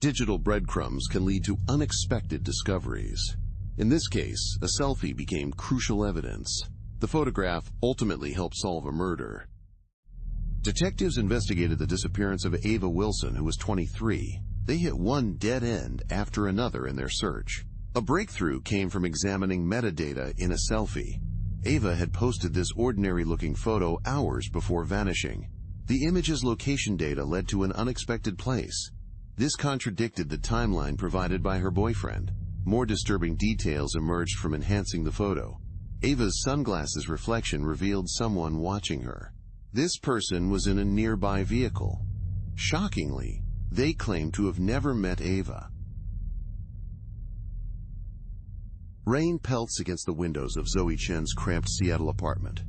Digital breadcrumbs can lead to unexpected discoveries. In this case, a selfie became crucial evidence. The photograph ultimately helped solve a murder. Detectives investigated the disappearance of Ava Wilson, who was 23. They hit one dead end after another in their search. A breakthrough came from examining metadata in a selfie. Ava had posted this ordinary-looking photo hours before vanishing. The image's location data led to an unexpected place. This contradicted the timeline provided by her boyfriend. More disturbing details emerged from enhancing the photo. Ava's sunglasses reflection revealed someone watching her. This person was in a nearby vehicle. Shockingly, they claimed to have never met Ava. Rain pelts against the windows of Zoe Chen's cramped Seattle apartment.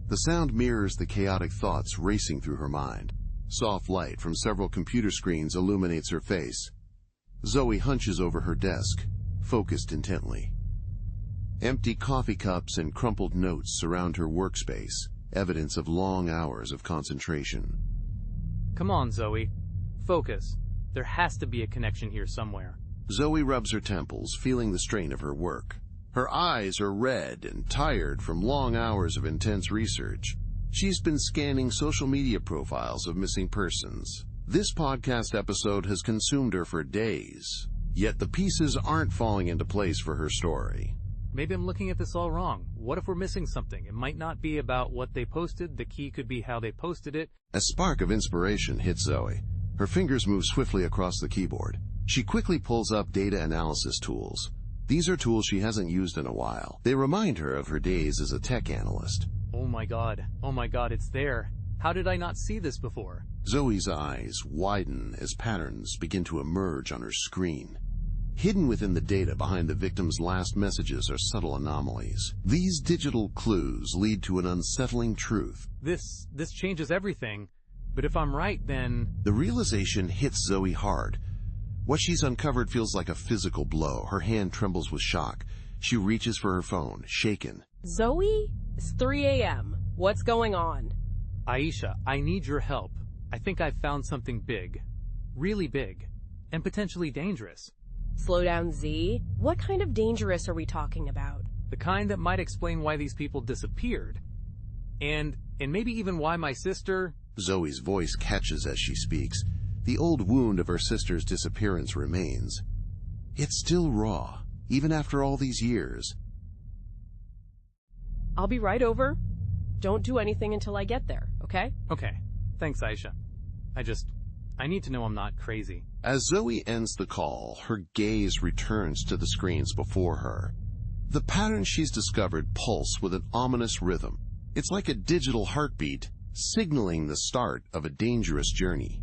The sound mirrors the chaotic thoughts racing through her mind. Soft light from several computer screens illuminates her face. Zoe hunches over her desk, focused intently. Empty coffee cups and crumpled notes surround her workspace, evidence of long hours of concentration. Come on, Zoe. Focus. There has to be a connection here somewhere. Zoe rubs her temples, feeling the strain of her work. Her eyes are red and tired from long hours of intense research. She's been scanning social media profiles of missing persons. This podcast episode has consumed her for days, yet the pieces aren't falling into place for her story. Maybe I'm looking at this all wrong. What if we're missing something? It might not be about what they posted. The key could be how they posted it. A spark of inspiration hits Zoe. Her fingers move swiftly across the keyboard. She quickly pulls up data analysis tools. These are tools she hasn't used in a while. They remind her of her days as a tech analyst. Oh my god, it's there. How did I not see this before? Zoe's eyes widen as patterns begin to emerge on her screen. Hidden within the data behind the victim's last messages are subtle anomalies. These digital clues lead to an unsettling truth. This changes everything. But if I'm right, then... The realization hits Zoe hard. What she's uncovered feels like a physical blow. Her hand trembles with shock. She reaches for her phone, shaken. Zoe? It's 3 a.m. What's going on? Aisha, I need your help. I think I've found something big. Really big. And potentially dangerous. Slow down, Z. What kind of dangerous are we talking about? The kind that might explain why these people disappeared. And maybe even why my sister... Zoe's voice catches as she speaks. The old wound of her sister's disappearance remains. It's still raw, even after all these years. I'll be right over. Don't do anything until I get there, okay? Okay. Thanks, Aisha. I need to know I'm not crazy. As Zoe ends the call, her gaze returns to the screens before her. The patterns she's discovered pulse with an ominous rhythm. It's like a digital heartbeat, signaling the start of a dangerous journey.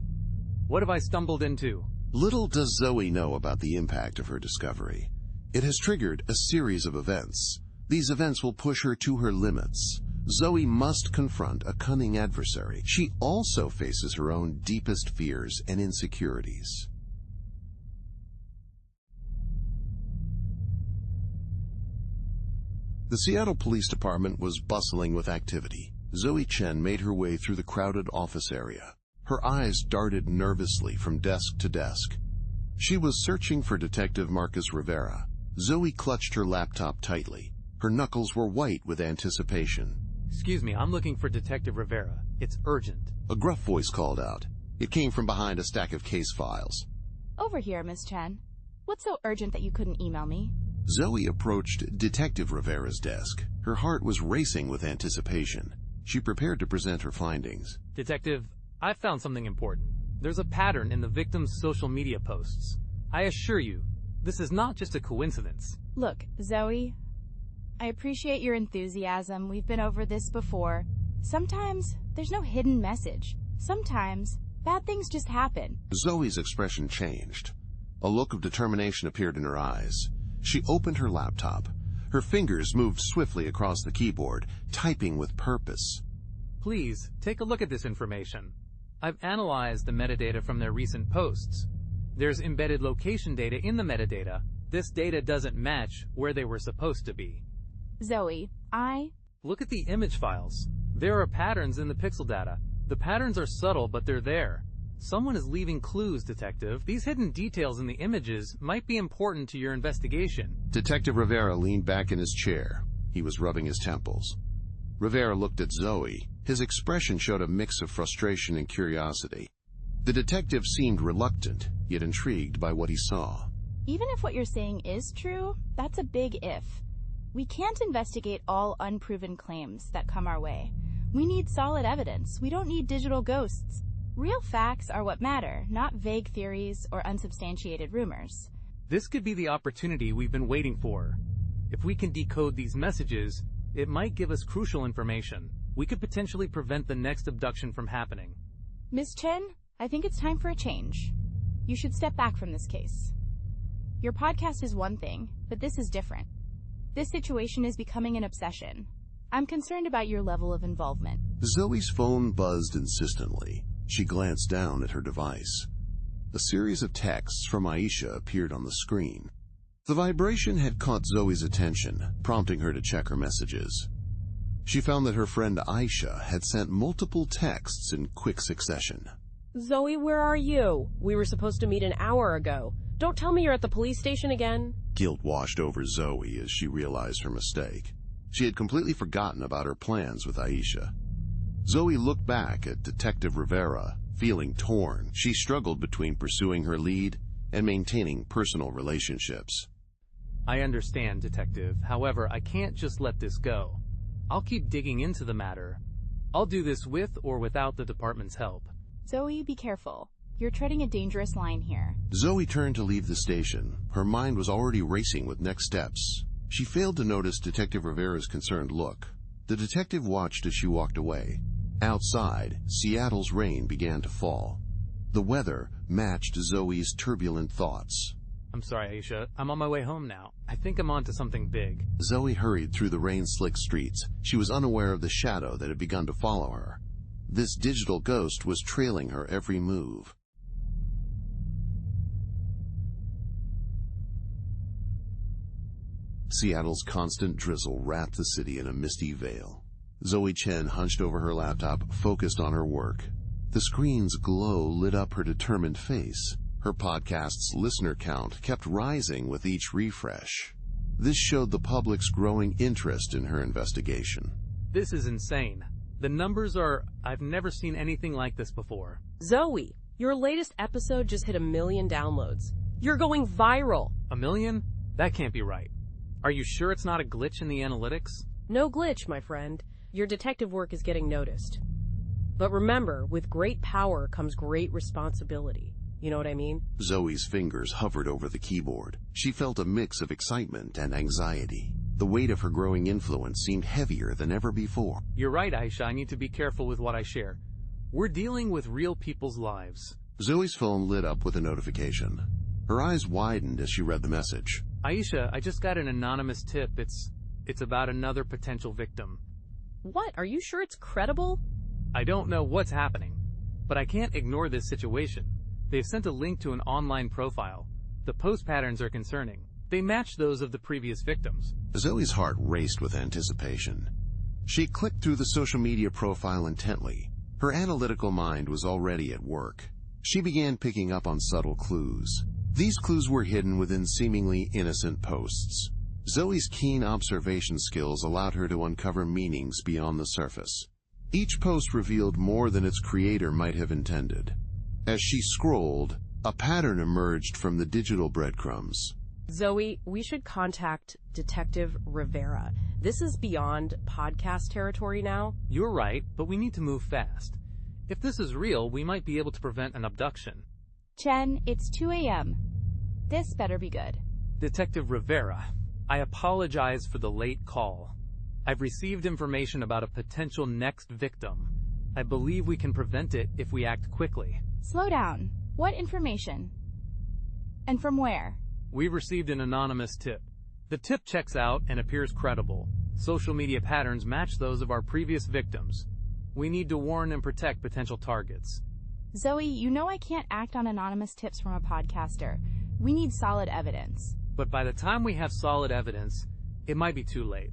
What have I stumbled into? Little does Zoe know about the impact of her discovery. It has triggered a series of events. These events will push her to her limits. Zoe must confront a cunning adversary. She also faces her own deepest fears and insecurities. The Seattle Police Department was bustling with activity. Zoe Chen made her way through the crowded office area. Her eyes darted nervously from desk to desk. She was searching for Detective Marcus Rivera. Zoe clutched her laptop tightly. Her knuckles were white with anticipation. Excuse me, I'm looking for Detective Rivera. It's urgent. A gruff voice called out. It came from behind a stack of case files. Over here, Miss Chen. What's so urgent that you couldn't email me? Zoe approached Detective Rivera's desk. Her heart was racing with anticipation. She prepared to present her findings. Detective, I found something important. There's a pattern in the victim's social media posts. I assure you, this is not just a coincidence. Look, Zoe, I appreciate your enthusiasm. We've been over this before. Sometimes there's no hidden message. Sometimes bad things just happen. Zoe's expression changed. A look of determination appeared in her eyes. She opened her laptop. Her fingers moved swiftly across the keyboard, typing with purpose. Please, take a look at this information. I've analyzed the metadata from their recent posts. There's embedded location data in the metadata. This data doesn't match where they were supposed to be. Zoe, Look at the image files. There are patterns in the pixel data. The patterns are subtle, but they're there. Someone is leaving clues, Detective. These hidden details in the images might be important to your investigation. Detective Rivera leaned back in his chair. He was rubbing his temples. Rivera looked at Zoe. His expression showed a mix of frustration and curiosity. The detective seemed reluctant, yet intrigued by what he saw. Even if what you're saying is true, that's a big if. We can't investigate all unproven claims that come our way. We need solid evidence. We don't need digital ghosts. Real facts are what matter, not vague theories or unsubstantiated rumors. This could be the opportunity we've been waiting for. If we can decode these messages, it might give us crucial information. We could potentially prevent the next abduction from happening. Ms. Chen, I think it's time for a change. You should step back from this case. Your podcast is one thing, but this is different. This situation is becoming an obsession. I'm concerned about your level of involvement. Zoe's phone buzzed insistently. She glanced down at her device. A series of texts from Aisha appeared on the screen. The vibration had caught Zoe's attention, prompting her to check her messages. She found that her friend Aisha had sent multiple texts in quick succession. Zoe, where are you? We were supposed to meet an hour ago. Don't tell me you're at the police station again. Guilt washed over Zoe as she realized her mistake. She had completely forgotten about her plans with Aisha. Zoe looked back at Detective Rivera, feeling torn. She struggled between pursuing her lead and maintaining personal relationships. I understand, Detective. However, I can't just let this go. I'll keep digging into the matter. I'll do this with or without the department's help. Zoe, be careful. You're treading a dangerous line here. Zoe turned to leave the station. Her mind was already racing with next steps. She failed to notice Detective Rivera's concerned look. The detective watched as she walked away. Outside, Seattle's rain began to fall. The weather matched Zoe's turbulent thoughts. I'm sorry, Aisha. I'm on my way home now. I think I'm on to something big. Zoe hurried through the rain-slicked streets. She was unaware of the shadow that had begun to follow her. This digital ghost was trailing her every move. Seattle's constant drizzle wrapped the city in a misty veil. Zoe Chen hunched over her laptop, focused on her work. The screen's glow lit up her determined face. Her podcast's listener count kept rising with each refresh. This showed the public's growing interest in her investigation. This is insane. The numbers are... I've never seen anything like this before. Zoe, your latest episode just hit 1 million downloads. You're going viral. 1 million? That can't be right. Are you sure it's not a glitch in the analytics? No glitch, my friend. Your detective work is getting noticed. But remember, with great power comes great responsibility. You know what I mean? Zoe's fingers hovered over the keyboard. She felt a mix of excitement and anxiety. The weight of her growing influence seemed heavier than ever before. You're right, Aisha. I need to be careful with what I share. We're dealing with real people's lives. Zoe's phone lit up with a notification. Her eyes widened as she read the message. Aisha, I just got an anonymous tip. It's about another potential victim. What? Are you sure it's credible? I don't know what's happening, but I can't ignore this situation. They've sent a link to an online profile. The post patterns are concerning. They match those of the previous victims. Zoe's heart raced with anticipation. She clicked through the social media profile intently. Her analytical mind was already at work. She began picking up on subtle clues. These clues were hidden within seemingly innocent posts. Zoe's keen observation skills allowed her to uncover meanings beyond the surface. Each post revealed more than its creator might have intended. As she scrolled, a pattern emerged from the digital breadcrumbs. Zoe, we should contact Detective Rivera. This is beyond podcast territory now. You're right, but we need to move fast. If this is real, we might be able to prevent an abduction. Chen, it's 2 a.m. This better be good. Detective Rivera, I apologize for the late call. I've received information about a potential next victim. I believe we can prevent it if we act quickly. Slow down. What information? And from where? We've received an anonymous tip. The tip checks out and appears credible. Social media patterns match those of our previous victims. We need to warn and protect potential targets. Zoe, you know I can't act on anonymous tips from a podcaster. We need solid evidence. But by the time we have solid evidence, it might be too late.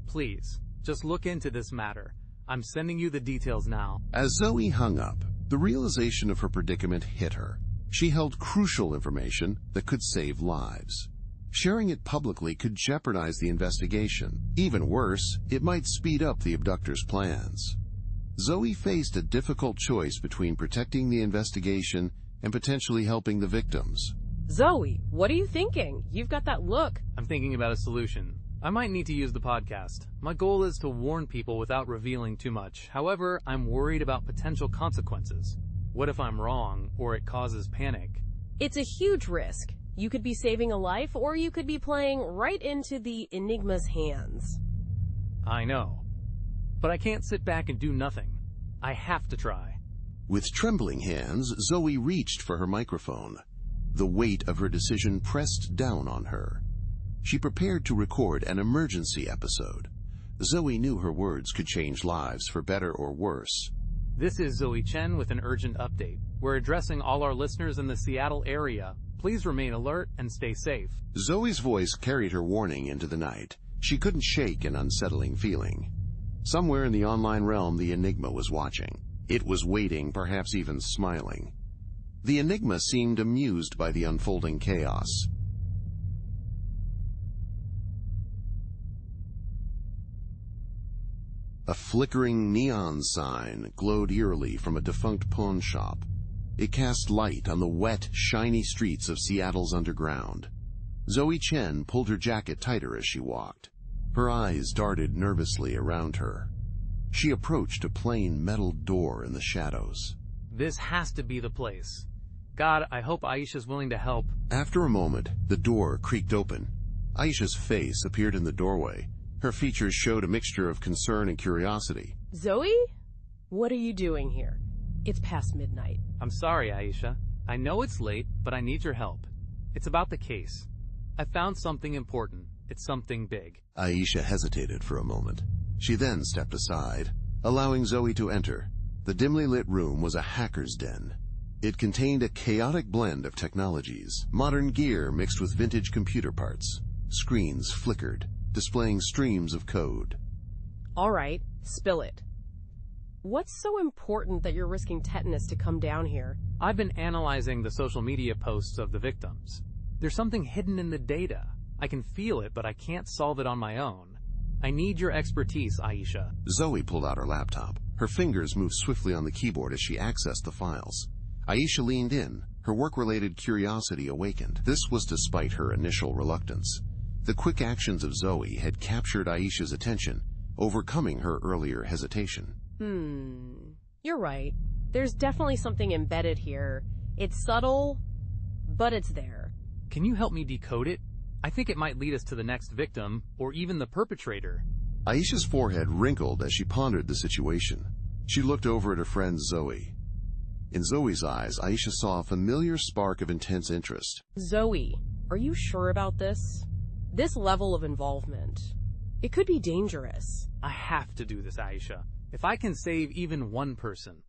Please, just look into this matter. I'm sending you the details now. As Zoe hung up, The realization of her predicament hit her. She held crucial information that could save lives. Sharing it publicly could jeopardize the investigation. Even worse, it might speed up the abductors' plans. Zoe faced a difficult choice between protecting the investigation and potentially helping the victims. Zoe, what are you thinking? You've got that look. I'm thinking about a solution. I might need to use the podcast. My goal is to warn people without revealing too much. However, I'm worried about potential consequences. What if I'm wrong, or it causes panic? It's a huge risk. You could be saving a life, or you could be playing right into the Enigma's hands. I know. But I can't sit back and do nothing. I have to try. With trembling hands, Zoe reached for her microphone. The weight of her decision pressed down on her. She prepared to record an emergency episode. Zoe knew her words could change lives for better or worse. This is Zoe Chen with an urgent update. We're addressing all our listeners in the Seattle area. Please remain alert and stay safe. Zoe's voice carried her warning into the night. She couldn't shake an unsettling feeling. Somewhere in the online realm, the Enigma was watching. It was waiting, perhaps even smiling. The Enigma seemed amused by the unfolding chaos. A flickering neon sign glowed eerily from a defunct pawn shop. It cast light on the wet, shiny streets of Seattle's underground. Zoe Chen pulled her jacket tighter as she walked. Her eyes darted nervously around her. She approached a plain metal door in the shadows. This has to be the place. God, I hope Aisha's willing to help. After a moment, the door creaked open. Aisha's face appeared in the doorway. Her features showed a mixture of concern and curiosity. Zoe? What are you doing here? It's past midnight. I'm sorry, Aisha. I know it's late, but I need your help. It's about the case. I found something important. It's something big. Aisha hesitated for a moment. She then stepped aside, allowing Zoe to enter. The dimly lit room was a hacker's den. It contained a chaotic blend of technologies, modern gear mixed with vintage computer parts. Screens flickered, displaying streams of code. All right, spill it. What's so important that you're risking tetanus to come down here? I've been analyzing the social media posts of the victims. There's something hidden in the data. I can feel it, but I can't solve it on my own. I need your expertise, Aisha. Zoe pulled out her laptop. Her fingers moved swiftly on the keyboard as she accessed the files. Aisha leaned in. Her work-related curiosity awakened. This was despite her initial reluctance. The quick actions of Zoe had captured Aisha's attention, overcoming her earlier hesitation. You're right. There's definitely something embedded here. It's subtle, but it's there. Can you help me decode it? I think it might lead us to the next victim, or even the perpetrator. Aisha's forehead wrinkled as she pondered the situation. She looked over at her friend Zoe. In Zoe's eyes, Aisha saw a familiar spark of intense interest. Zoe, are you sure about this? This level of involvement. It could be dangerous. I have to do this, Aisha. If I can save even one person,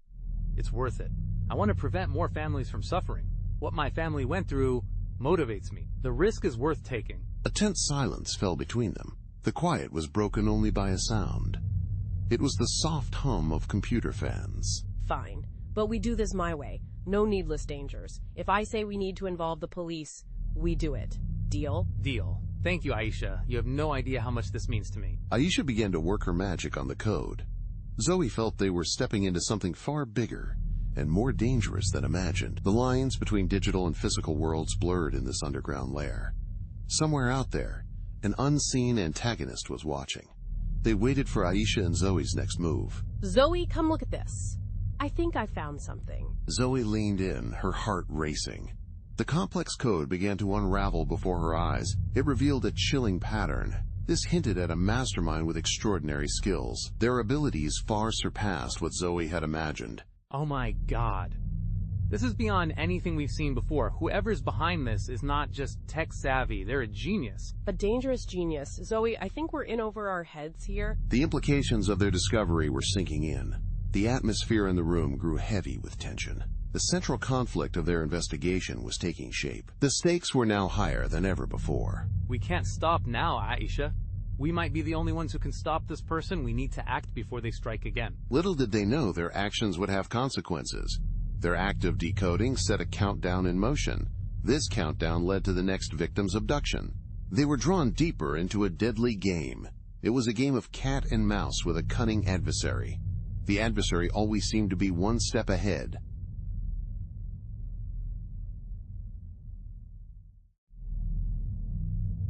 it's worth it. I want to prevent more families from suffering. What my family went through motivates me. The risk is worth taking. A tense silence fell between them. The quiet was broken only by a sound. It was the soft hum of computer fans. Fine, but we do this my way. No needless dangers. If I say we need to involve the police, we do it. Deal? Deal. Thank you, Aisha. You have no idea how much this means to me. Aisha began to work her magic on the code. Zoe felt they were stepping into something far bigger and more dangerous than imagined. The lines between digital and physical worlds blurred in this underground lair. Somewhere out there, an unseen antagonist was watching. They waited for Aisha and Zoe's next move. Zoe, come look at this. I think I found something. Zoe leaned in, her heart racing. The complex code began to unravel before her eyes. It revealed a chilling pattern. This hinted at a mastermind with extraordinary skills. Their abilities far surpassed what Zoe had imagined. Oh my God. This is beyond anything we've seen before. Whoever's behind this is not just tech savvy, they're a genius. A dangerous genius. Zoe, I think we're in over our heads here. The implications of their discovery were sinking in. The atmosphere in the room grew heavy with tension. The central conflict of their investigation was taking shape. The stakes were now higher than ever before. We can't stop now, Aisha. We might be the only ones who can stop this person. We need to act before they strike again. Little did they know their actions would have consequences. Their act of decoding set a countdown in motion. This countdown led to the next victim's abduction. They were drawn deeper into a deadly game. It was a game of cat and mouse with a cunning adversary. The adversary always seemed to be one step ahead.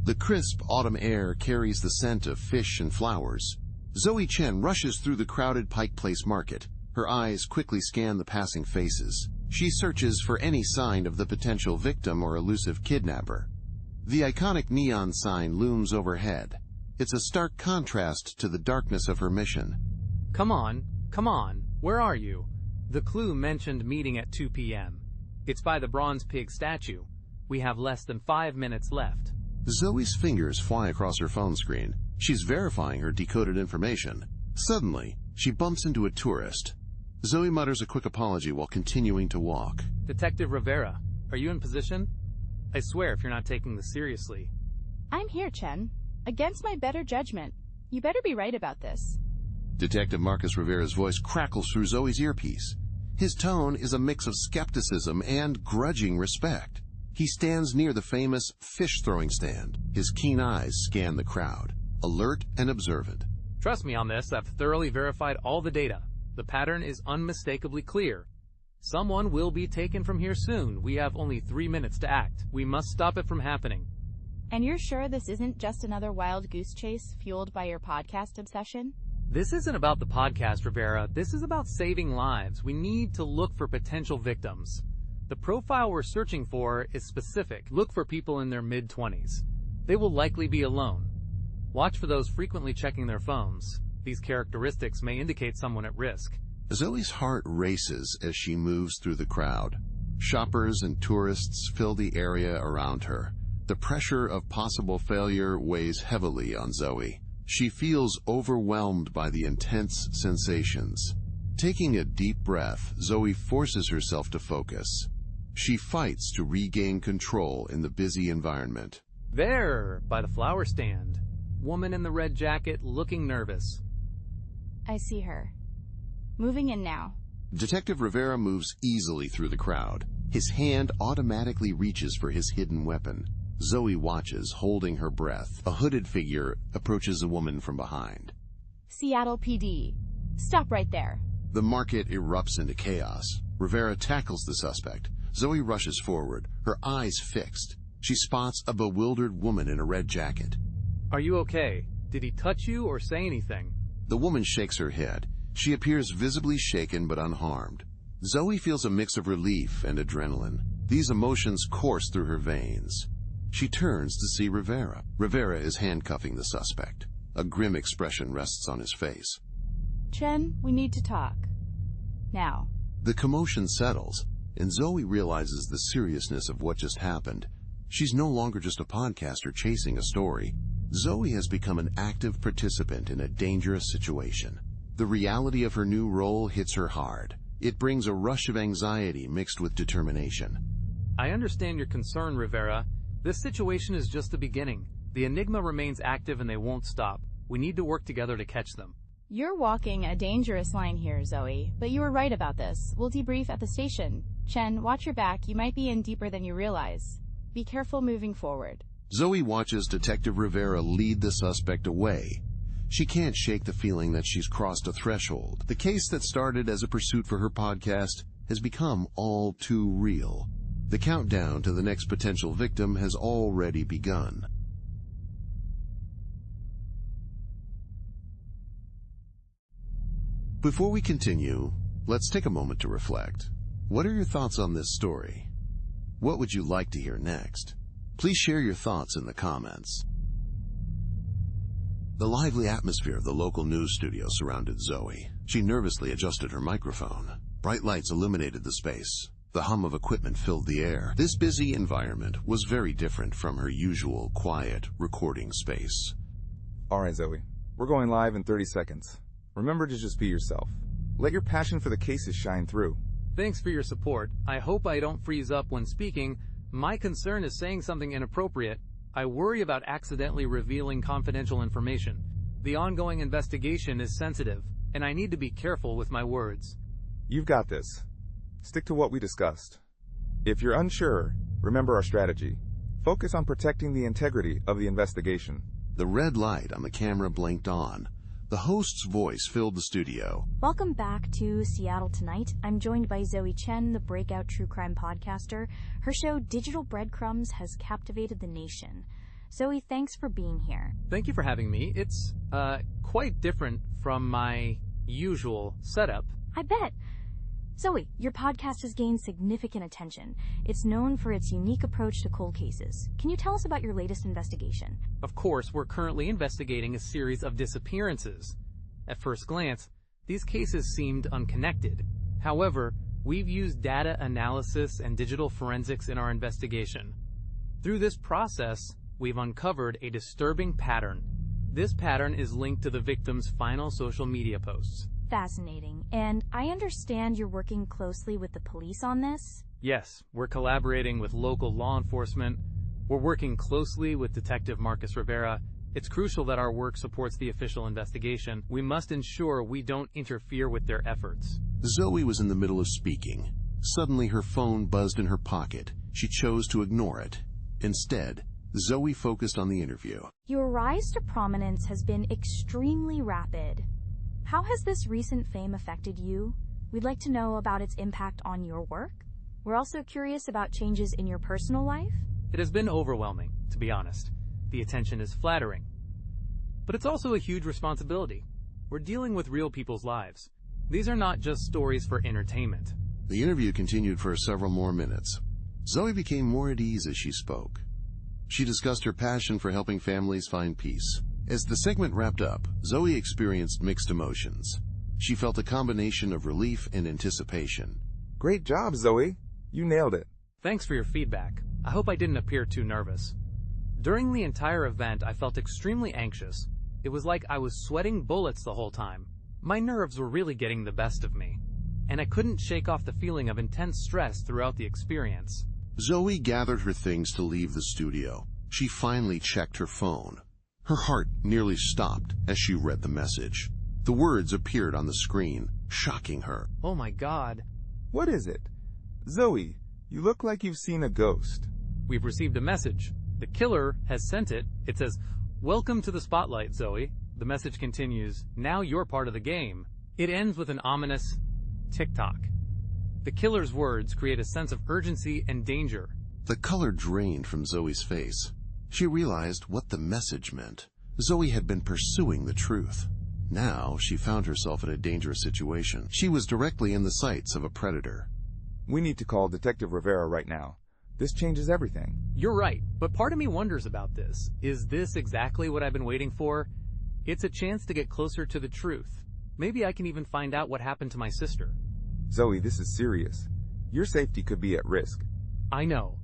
The crisp autumn air carries the scent of fish and flowers. Zoe Chen rushes through the crowded Pike Place market. Her eyes quickly scan the passing faces. She searches for any sign of the potential victim or elusive kidnapper. The iconic neon sign looms overhead. It's a stark contrast to the darkness of her mission. Come on, where are you? The clue mentioned meeting at 2 p.m. It's by the bronze pig statue. We have less than 5 minutes left. Zoe's fingers fly across her phone screen. She's verifying her decoded information. Suddenly, she bumps into a tourist. Zoe mutters a quick apology while continuing to walk. Detective Rivera, are you in position? I swear if you're not taking this seriously. I'm here, Chen. Against my better judgment. You better be right about this. Detective Marcus Rivera's voice crackles through Zoe's earpiece. His tone is a mix of skepticism and grudging respect. He stands near the famous fish-throwing stand. His keen eyes scan the crowd, alert and observant. Trust me on this, I've thoroughly verified all the data. The pattern is unmistakably clear. Someone will be taken from here soon. We have only 3 minutes to act. We must stop it from happening. And you're sure this isn't just another wild goose chase fueled by your podcast obsession? This isn't about the podcast, Rivera. This is about saving lives. We need to look for potential victims. The profile we're searching for is specific. Look for people in their mid-20s. They will likely be alone. Watch for those frequently checking their phones. These characteristics may indicate someone at risk. Zoe's heart races as she moves through the crowd. Shoppers and tourists fill the area around her. The pressure of possible failure weighs heavily on Zoe. She feels overwhelmed by the intense sensations. Taking a deep breath, Zoe forces herself to focus. She fights to regain control in the busy environment. There, by the flower stand. Woman in the red jacket looking nervous. I see her. Moving in now. Detective Rivera moves easily through the crowd. His hand automatically reaches for his hidden weapon. Zoe watches, holding her breath. A hooded figure approaches a woman from behind. Seattle PD. Stop right there. The market erupts into chaos. Rivera tackles the suspect. Zoe rushes forward, her eyes fixed. She spots a bewildered woman in a red jacket. Are you okay? Did he touch you or say anything? The woman shakes her head. She appears visibly shaken but unharmed. Zoe feels a mix of relief and adrenaline. These emotions course through her veins. She turns to see Rivera. Rivera is handcuffing the suspect. A grim expression rests on his face. Chen, we need to talk. Now. The commotion settles, and Zoe realizes the seriousness of what just happened. She's no longer just a podcaster chasing a story. Zoe has become an active participant in a dangerous situation. The reality of her new role hits her hard. It brings a rush of anxiety mixed with determination. I understand your concern, Rivera. This situation is just the beginning. The Enigma remains active and they won't stop. We need to work together to catch them. You're walking a dangerous line here, Zoe, but you were right about this. We'll debrief at the station. Chen, watch your back. You might be in deeper than you realize. Be careful moving forward. Zoe watches Detective Rivera lead the suspect away. She can't shake the feeling that she's crossed a threshold. The case that started as a pursuit for her podcast has become all too real. The countdown to the next potential victim has already begun. Before we continue, let's take a moment to reflect. What are your thoughts on this story? What would you like to hear next? Please share your thoughts in the comments. The lively atmosphere of the local news studio surrounded Zoe. She nervously adjusted her microphone. Bright lights illuminated the space. The hum of equipment filled the air. This busy environment was very different from her usual quiet recording space. All right, Zoe. We're going live in 30 seconds. Remember to just be yourself. Let your passion for the cases shine through. Thanks for your support. I hope I don't freeze up when speaking. My concern is saying something inappropriate. I worry about accidentally revealing confidential information. The ongoing investigation is sensitive, and I need to be careful with my words. You've got this. Stick to what we discussed. If you're unsure, remember our strategy. Focus on protecting the integrity of the investigation. The red light on the camera blinked on. The host's voice filled the studio. Welcome back to Seattle Tonight. I'm joined by Zoe Chen, the breakout true crime podcaster. Her show Digital Breadcrumbs has captivated the nation. Zoe, thanks for being here. Thank you for having me. It's quite different from my usual setup. I bet. Zoe, your podcast has gained significant attention. It's known for its unique approach to cold cases. Can you tell us about your latest investigation? Of course, we're currently investigating a series of disappearances. At first glance, these cases seemed unconnected. However, we've used data analysis and digital forensics in our investigation. Through this process, we've uncovered a disturbing pattern. This pattern is linked to the victim's final social media posts. Fascinating. And I understand you're working closely with the police on this? Yes, we're collaborating with local law enforcement. We're working closely with Detective Marcus Rivera. It's crucial that our work supports the official investigation. We must ensure we don't interfere with their efforts. Zoe was in the middle of speaking. Suddenly her phone buzzed in her pocket. She chose to ignore it. Instead, Zoe focused on the interview. Your rise to prominence has been extremely rapid. How has this recent fame affected you? We'd like to know about its impact on your work. We're also curious about changes in your personal life. It has been overwhelming, to be honest. The attention is flattering. But it's also a huge responsibility. We're dealing with real people's lives. These are not just stories for entertainment. The interview continued for several more minutes. Zoe became more at ease as she spoke. She discussed her passion for helping families find peace. As the segment wrapped up, Zoe experienced mixed emotions. She felt a combination of relief and anticipation. Great job, Zoe. You nailed it. Thanks for your feedback. I hope I didn't appear too nervous. During the entire event, I felt extremely anxious. It was like I was sweating bullets the whole time. My nerves were really getting the best of me, and I couldn't shake off the feeling of intense stress throughout the experience. Zoe gathered her things to leave the studio. She finally checked her phone. Her heart nearly stopped as she read the message. The words appeared on the screen, shocking her. Oh my God. What is it? Zoe, you look like you've seen a ghost. We've received a message. The killer has sent it. It says, "Welcome to the spotlight, Zoe." The message continues, "Now you're part of the game." It ends with an ominous tick-tock. The killer's words create a sense of urgency and danger. The color drained from Zoe's face. She realized what the message meant. Zoe had been pursuing the truth. Now she found herself in a dangerous situation. She was directly in the sights of a predator. We need to call Detective Rivera right now. This changes everything. You're right, but part of me wonders about this. Is this exactly what I've been waiting for? It's a chance to get closer to the truth. Maybe I can even find out what happened to my sister. Zoe, this is serious. Your safety could be at risk. I know,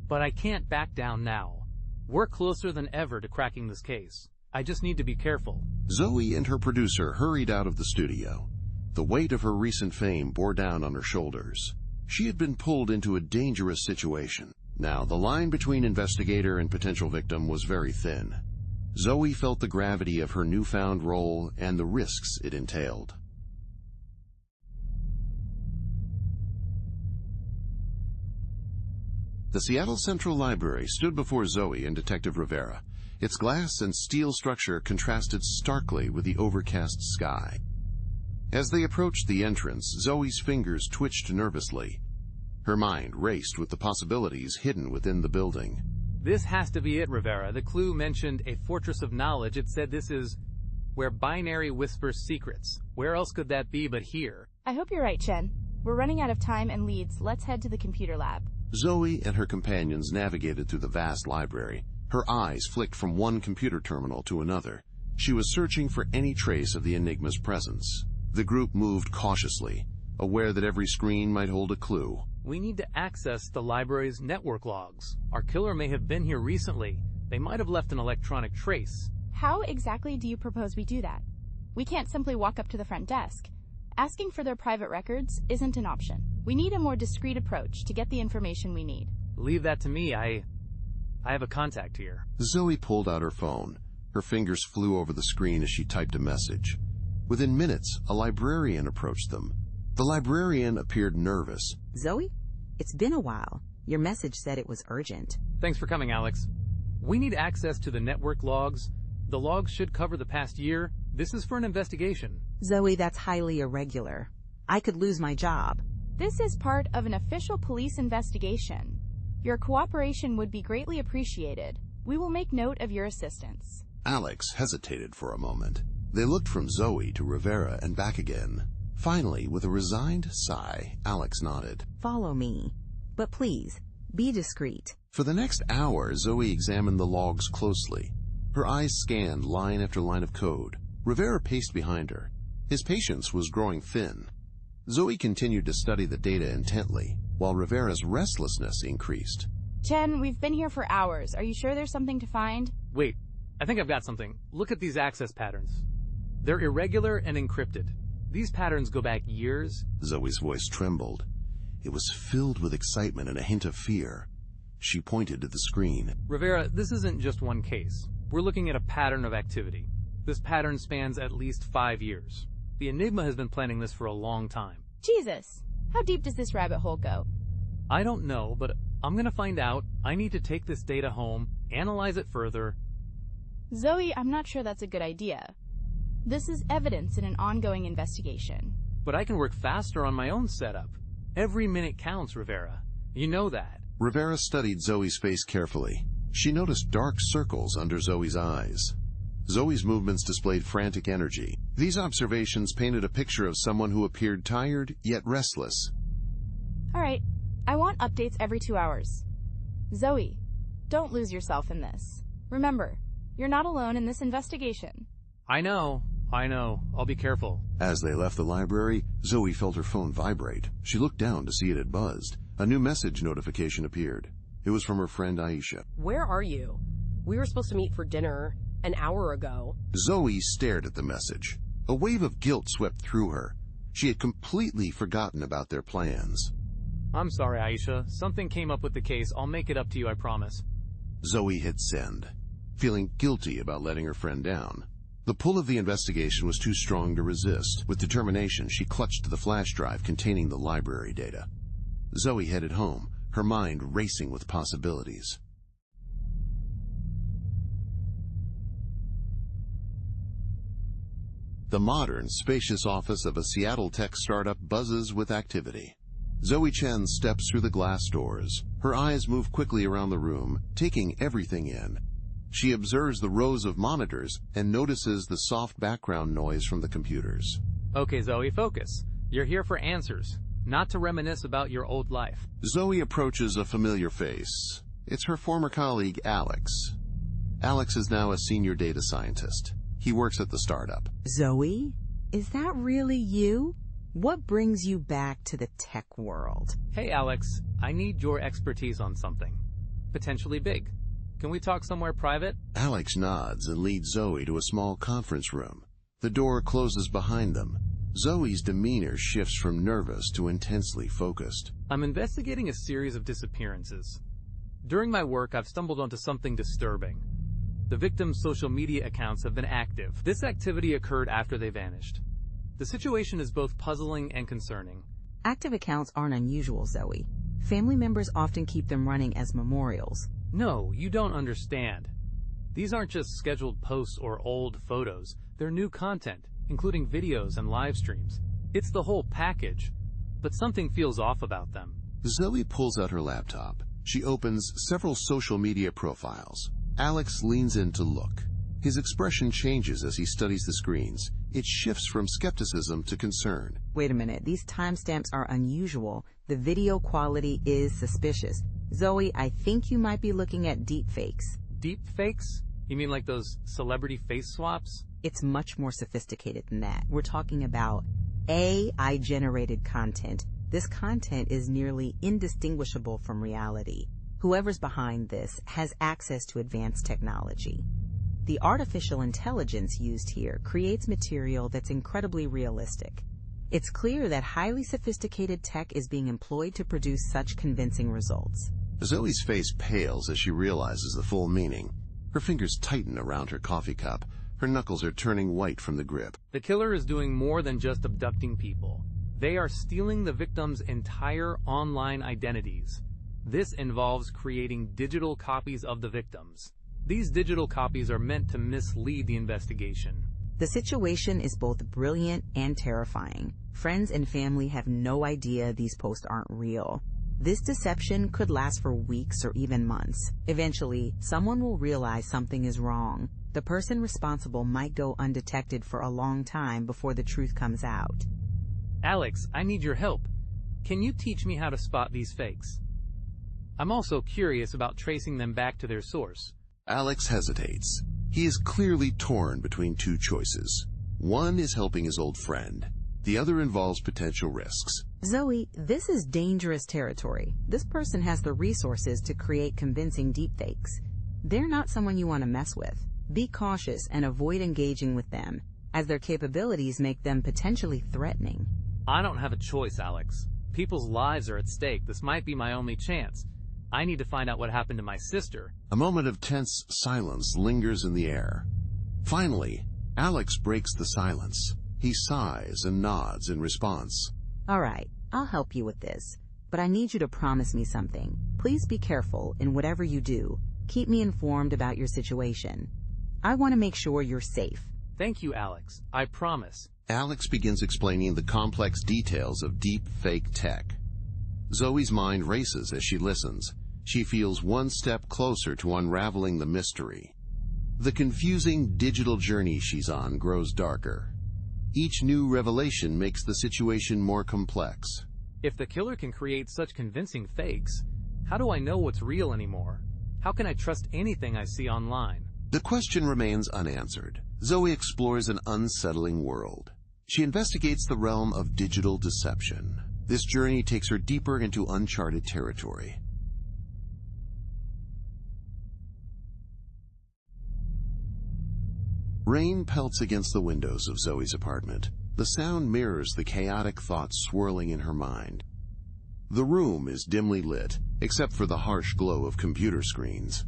but I can't back down now. We're closer than ever to cracking this case. I just need to be careful. Zoe and her producer hurried out of the studio. The weight of her recent fame bore down on her shoulders. She had been pulled into a dangerous situation. Now, the line between investigator and potential victim was very thin. Zoe felt the gravity of her newfound role and the risks it entailed. The Seattle Central Library stood before Zoe and Detective Rivera. Its glass and steel structure contrasted starkly with the overcast sky. As they approached the entrance, Zoe's fingers twitched nervously. Her mind raced with the possibilities hidden within the building. This has to be it, Rivera. The clue mentioned a fortress of knowledge. It said this is where binary whispers secrets. Where else could that be but here? I hope you're right, Chen. We're running out of time and leads. Let's head to the computer lab. Zoe and her companions navigated through the vast library. Her eyes flicked from one computer terminal to another. She was searching for any trace of the Enigma's presence. The group moved cautiously, aware that every screen might hold a clue. We need to access the library's network logs. Our killer may have been here recently. They might have left an electronic trace. How exactly do you propose we do that? We can't simply walk up to the front desk. Asking for their private records isn't an option. We need a more discreet approach to get the information we need. Leave that to me. I have a contact here. Zoe pulled out her phone. Her fingers flew over the screen as she typed a message. Within minutes, a librarian approached them. The librarian appeared nervous. Zoe? It's been a while. Your message said it was urgent. Thanks for coming, Alex. We need access to the network logs. The logs should cover the past year. This is for an investigation. Zoe, that's highly irregular. I could lose my job. This is part of an official police investigation. Your cooperation would be greatly appreciated. We will make note of your assistance. Alex hesitated for a moment. They looked from Zoe to Rivera and back again. Finally, with a resigned sigh, Alex nodded. Follow me. But please, be discreet. For the next hour, Zoe examined the logs closely. Her eyes scanned line after line of code. Rivera paced behind her. His patience was growing thin. Zoe continued to study the data intently, while Rivera's restlessness increased. Chen, we've been here for hours. Are you sure there's something to find? Wait, I think I've got something. Look at these access patterns. They're irregular and encrypted. These patterns go back years. Zoe's voice trembled. It was filled with excitement and a hint of fear. She pointed to the screen. Rivera, this isn't just one case. We're looking at a pattern of activity. This pattern spans at least 5 years. The Enigma has been planning this for a long time. Jesus, how deep does this rabbit hole go? I don't know, but I'm gonna find out. I need to take this data home, analyze it further. Zoe, I'm not sure that's a good idea. This is evidence in an ongoing investigation. But I can work faster on my own setup. Every minute counts, Rivera. You know that. Rivera studied Zoe's face carefully. She noticed dark circles under Zoe's eyes. Zoe's movements displayed frantic energy. These observations painted a picture of someone who appeared tired yet restless. All right, I want updates every 2 hours. Zoe, don't lose yourself in this. Remember, you're not alone in this investigation. I know. I'll be careful. As they left the library, Zoe felt her phone vibrate. She looked down to see it had buzzed. A new message notification appeared. It was from her friend Aisha. Where are you? We were supposed to meet for dinner an hour ago. Zoe stared at the message. A wave of guilt swept through her. She had completely forgotten about their plans. I'm sorry, Aisha. Something came up with the case. I'll make it up to you, I promise. Zoe hit send, feeling guilty about letting her friend down. The pull of the investigation was too strong to resist. With determination, she clutched the flash drive containing the library data. Zoe headed home, her mind racing with possibilities. The modern, spacious office of a Seattle tech startup buzzes with activity. Zoe Chen steps through the glass doors. Her eyes move quickly around the room, taking everything in. She observes the rows of monitors and notices the soft background noise from the computers. Okay, Zoe, focus. You're here for answers, not to reminisce about your old life. Zoe approaches a familiar face. It's her former colleague, Alex. Alex is now a senior data scientist. He works at the startup. Zoe? Is that really you? What brings you back to the tech world? Hey, Alex, I need your expertise on something. Potentially big. Can we talk somewhere private? Alex nods and leads Zoe to a small conference room. The door closes behind them. Zoe's demeanor shifts from nervous to intensely focused. I'm investigating a series of disappearances. During my work, I've stumbled onto something disturbing. The victims' social media accounts have been active. This activity occurred after they vanished. The situation is both puzzling and concerning. Active accounts aren't unusual, Zoe. Family members often keep them running as memorials. No, you don't understand. These aren't just scheduled posts or old photos. They're new content, including videos and live streams. It's the whole package, but something feels off about them. Zoe pulls out her laptop. She opens several social media profiles. Alex leans in to look. His expression changes as he studies the screens. It shifts from skepticism to concern. Wait a minute, these timestamps are unusual. The video quality is suspicious. Zoe, I think you might be looking at deepfakes. Deepfakes? You mean like those celebrity face swaps? It's much more sophisticated than that. We're talking about AI-generated content. This content is nearly indistinguishable from reality. Whoever's behind this has access to advanced technology. The artificial intelligence used here creates material that's incredibly realistic. It's clear that highly sophisticated tech is being employed to produce such convincing results. Zoe's face pales as she realizes the full meaning. Her fingers tighten around her coffee cup. Her knuckles are turning white from the grip. The killer is doing more than just abducting people. They are stealing the victims' entire online identities. This involves creating digital copies of the victims. These digital copies are meant to mislead the investigation. The situation is both brilliant and terrifying. Friends and family have no idea these posts aren't real. This deception could last for weeks or even months. Eventually, someone will realize something is wrong. The person responsible might go undetected for a long time before the truth comes out. Alex, I need your help. Can you teach me how to spot these fakes? I'm also curious about tracing them back to their source. Alex hesitates. He is clearly torn between two choices. One is helping his old friend. The other involves potential risks. Zoe, this is dangerous territory. This person has the resources to create convincing deepfakes. They're not someone you want to mess with. Be cautious and avoid engaging with them, as their capabilities make them potentially threatening. I don't have a choice, Alex. People's lives are at stake. This might be my only chance. I need to find out what happened to my sister. A moment of tense silence lingers in the air. Finally, Alex breaks the silence. He sighs and nods in response. All right, I'll help you with this, but I need you to promise me something. Please be careful in whatever you do. Keep me informed about your situation. I want to make sure you're safe. Thank you, Alex. I promise. Alex begins explaining the complex details of deep fake tech. Zoe's mind races as she listens. She feels one step closer to unraveling the mystery. The confusing digital journey she's on grows darker. Each new revelation makes the situation more complex. If the killer can create such convincing fakes, how do I know what's real anymore? How can I trust anything I see online? The question remains unanswered. Zoe explores an unsettling world. She investigates the realm of digital deception. This journey takes her deeper into uncharted territory. Rain pelts against the windows of Zoe's apartment. The sound mirrors the chaotic thoughts swirling in her mind. The room is dimly lit, except for the harsh glow of computer screens.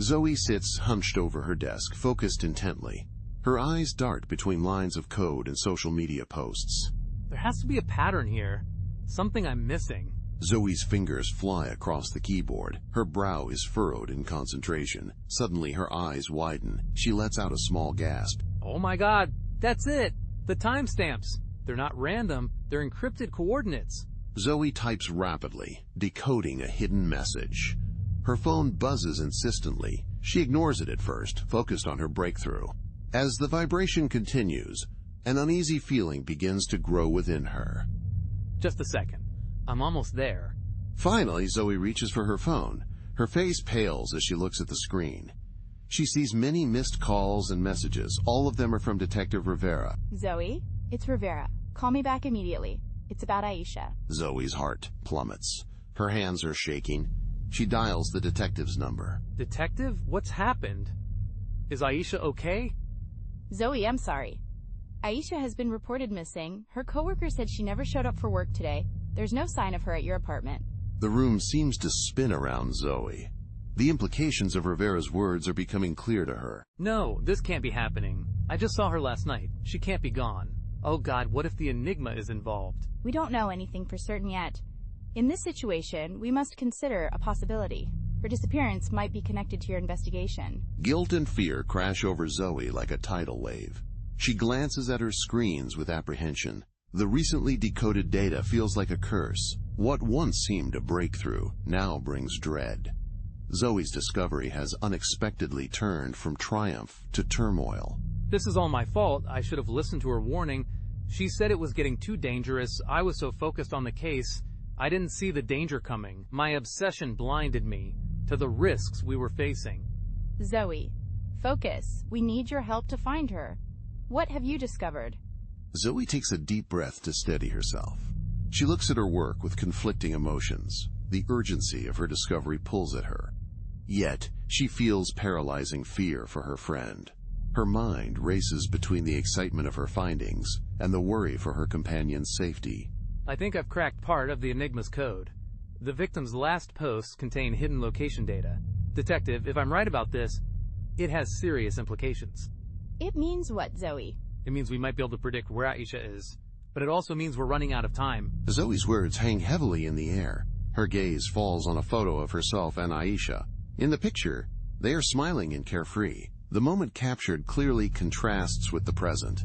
Zoe sits hunched over her desk, focused intently. Her eyes dart between lines of code and social media posts. There has to be a pattern here. Something I'm missing. Zoe's fingers fly across the keyboard. Her brow is furrowed in concentration. Suddenly, her eyes widen. She lets out a small gasp. Oh my God, that's it! The timestamps! They're not random, they're encrypted coordinates. Zoe types rapidly, decoding a hidden message. Her phone buzzes insistently. She ignores it at first, focused on her breakthrough. As the vibration continues, an uneasy feeling begins to grow within her. Just a second. I'm almost there. Finally, Zoe reaches for her phone. Her face pales as she looks at the screen. She sees many missed calls and messages. All of them are from Detective Rivera. Zoe, it's Rivera. Call me back immediately. It's about Aisha. Zoe's heart plummets. Her hands are shaking. She dials the detective's number. Detective, what's happened? Is Aisha okay? Zoe, I'm sorry. Aisha has been reported missing. Her coworker said she never showed up for work today. There's no sign of her at your apartment. The room seems to spin around Zoe. The implications of Rivera's words are becoming clear to her. No, this can't be happening. I just saw her last night. She can't be gone. Oh God, what if the Enigma is involved? We don't know anything for certain yet. In this situation, we must consider a possibility. Her disappearance might be connected to your investigation. Guilt and fear crash over Zoe like a tidal wave. She glances at her screens with apprehension. The recently decoded data feels like a curse. What once seemed a breakthrough now brings dread. Zoe's discovery has unexpectedly turned from triumph to turmoil. This is all my fault. I should have listened to her warning. She said it was getting too dangerous. I was so focused on the case, I didn't see the danger coming. My obsession blinded me to the risks we were facing. Zoe, focus. We need your help to find her. What have you discovered? Zoe takes a deep breath to steady herself. She looks at her work with conflicting emotions. The urgency of her discovery pulls at her. Yet, she feels paralyzing fear for her friend. Her mind races between the excitement of her findings and the worry for her companion's safety. I think I've cracked part of the Enigma's code. The victim's last posts contain hidden location data. Detective, if I'm right about this, it has serious implications. It means what, Zoe? It means we might be able to predict where Aisha is. but it also means we're running out of time. Zoe's words hang heavily in the air. Her gaze falls on a photo of herself and Aisha. In the picture, they are smiling and carefree. The moment captured clearly contrasts with the present.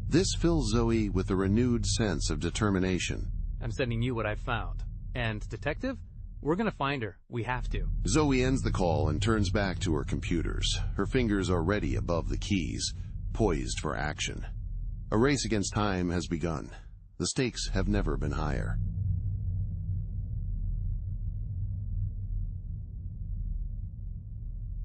This fills Zoe with a renewed sense of determination. I'm sending you what I've found. And, Detective, we're gonna find her. We have to. Zoe ends the call and turns back to her computers. Her fingers are ready above the keys, poised for action. A race against time has begun. The stakes have never been higher.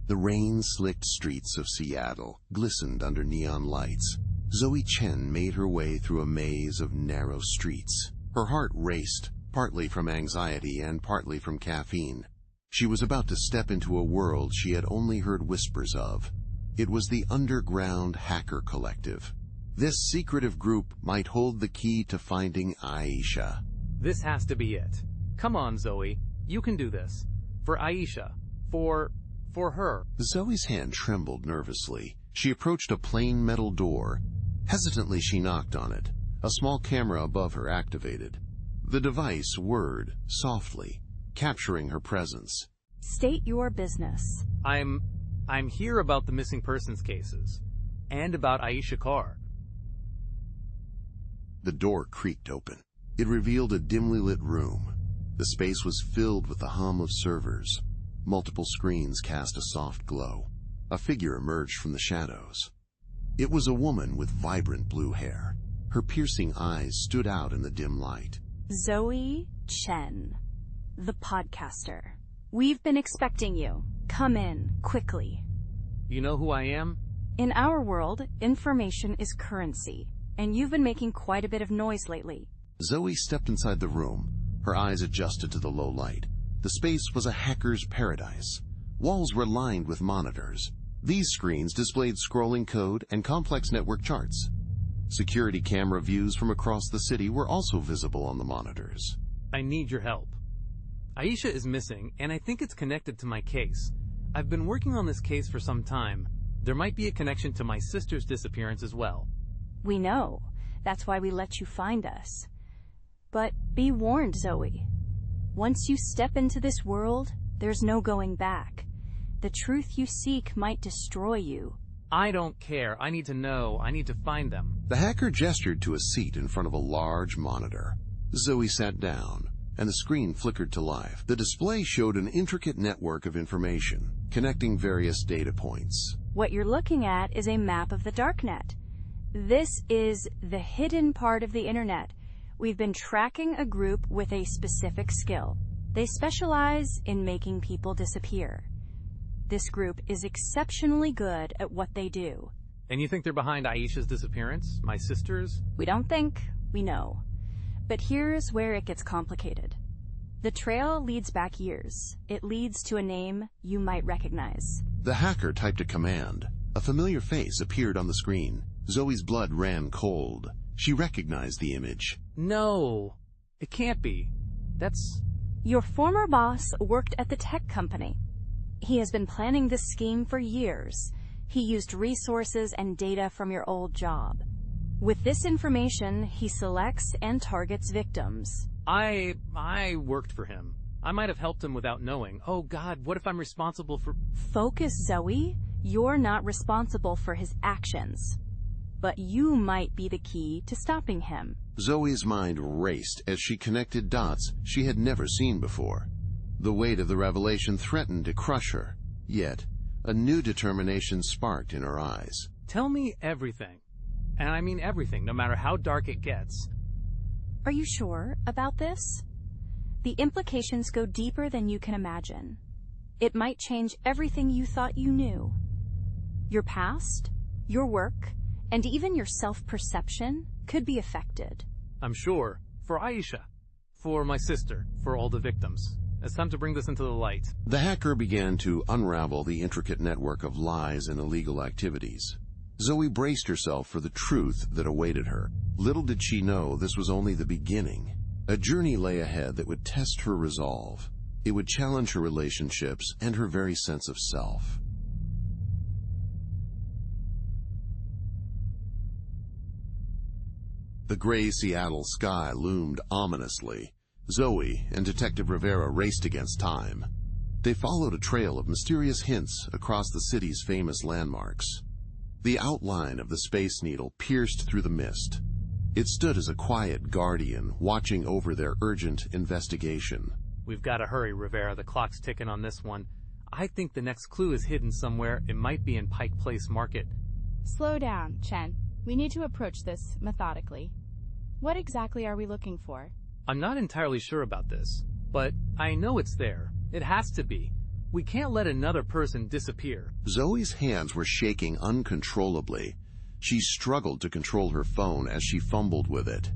The rain-slicked streets of Seattle glistened under neon lights. Zoe Chen made her way through a maze of narrow streets. Her heart raced, partly from anxiety and partly from caffeine. She was about to step into a world she had only heard whispers of. It was the Underground Hacker Collective. This secretive group might hold the key to finding Aisha. This has to be it. Come on, Zoe. You can do this. For Aisha. For her. Zoe's hand trembled nervously. She approached a plain metal door. Hesitantly, she knocked on it. A small camera above her activated. The device whirred softly, capturing her presence. State your business. I'm here about the missing persons cases. And about Aisha Carr. The door creaked open. It revealed a dimly lit room. The space was filled with the hum of servers. Multiple screens cast a soft glow. A figure emerged from the shadows. It was a woman with vibrant blue hair. Her piercing eyes stood out in the dim light. Zoe Chen, the podcaster. We've been expecting you. Come in, quickly. You know who I am? In our world, information is currency, and you've been making quite a bit of noise lately. Zoe stepped inside the room. Her eyes adjusted to the low light. The space was a hacker's paradise. Walls were lined with monitors. These screens displayed scrolling code and complex network charts. Security camera views from across the city were also visible on the monitors. I need your help. Aisha is missing, and I think it's connected to my case. I've been working on this case for some time. There might be a connection to my sister's disappearance as well. We know. That's why we let you find us. But be warned, Zoe. Once you step into this world, there's no going back. The truth you seek might destroy you. I don't care. I need to know. I need to find them. The hacker gestured to a seat in front of a large monitor. Zoe sat down, and the screen flickered to life. The display showed an intricate network of information, connecting various data points. What you're looking at is a map of the darknet. This is the hidden part of the internet. We've been tracking a group with a specific skill. They specialize in making people disappear. This group is exceptionally good at what they do. And you think they're behind Aisha's disappearance? My sister's? We don't think, we know. But here's where it gets complicated. The trail leads back years. It leads to a name you might recognize. The hacker typed a command. A familiar face appeared on the screen. Zoe's blood ran cold. She recognized the image. No, it can't be. That's... Your former boss worked at the tech company. He has been planning this scheme for years. He used resources and data from your old job. With this information, he selects and targets victims. I worked for him. I might have helped him without knowing. Oh God, what if I'm responsible for... Focus, Zoe. You're not responsible for his actions. But you might be the key to stopping him. Zoe's mind raced as she connected dots she had never seen before. The weight of the revelation threatened to crush her. Yet, a new determination sparked in her eyes. Tell me everything. And I mean everything, no matter how dark it gets. Are you sure about this? The implications go deeper than you can imagine. It might change everything you thought you knew. Your past, your work, and even your self-perception could be affected. I'm sure. For Aisha. For my sister. For all the victims. It's time to bring this into the light. The hacker began to unravel the intricate network of lies and illegal activities. Zoe braced herself for the truth that awaited her. Little did she know this was only the beginning. A journey lay ahead that would test her resolve. It would challenge her relationships and her very sense of self. The gray Seattle sky loomed ominously. Zoe and Detective Rivera raced against time. They followed a trail of mysterious hints across the city's famous landmarks. The outline of the Space Needle pierced through the mist. It stood as a quiet guardian watching over their urgent investigation. We've got to hurry, Rivera. The clock's ticking on this one. I think the next clue is hidden somewhere. It might be in Pike Place Market. Slow down, Chen. We need to approach this methodically. What exactly are we looking for? I'm not entirely sure about this, but I know it's there. It has to be. We can't let another person disappear. Zoe's hands were shaking uncontrollably. She struggled to control her phone as she fumbled with it.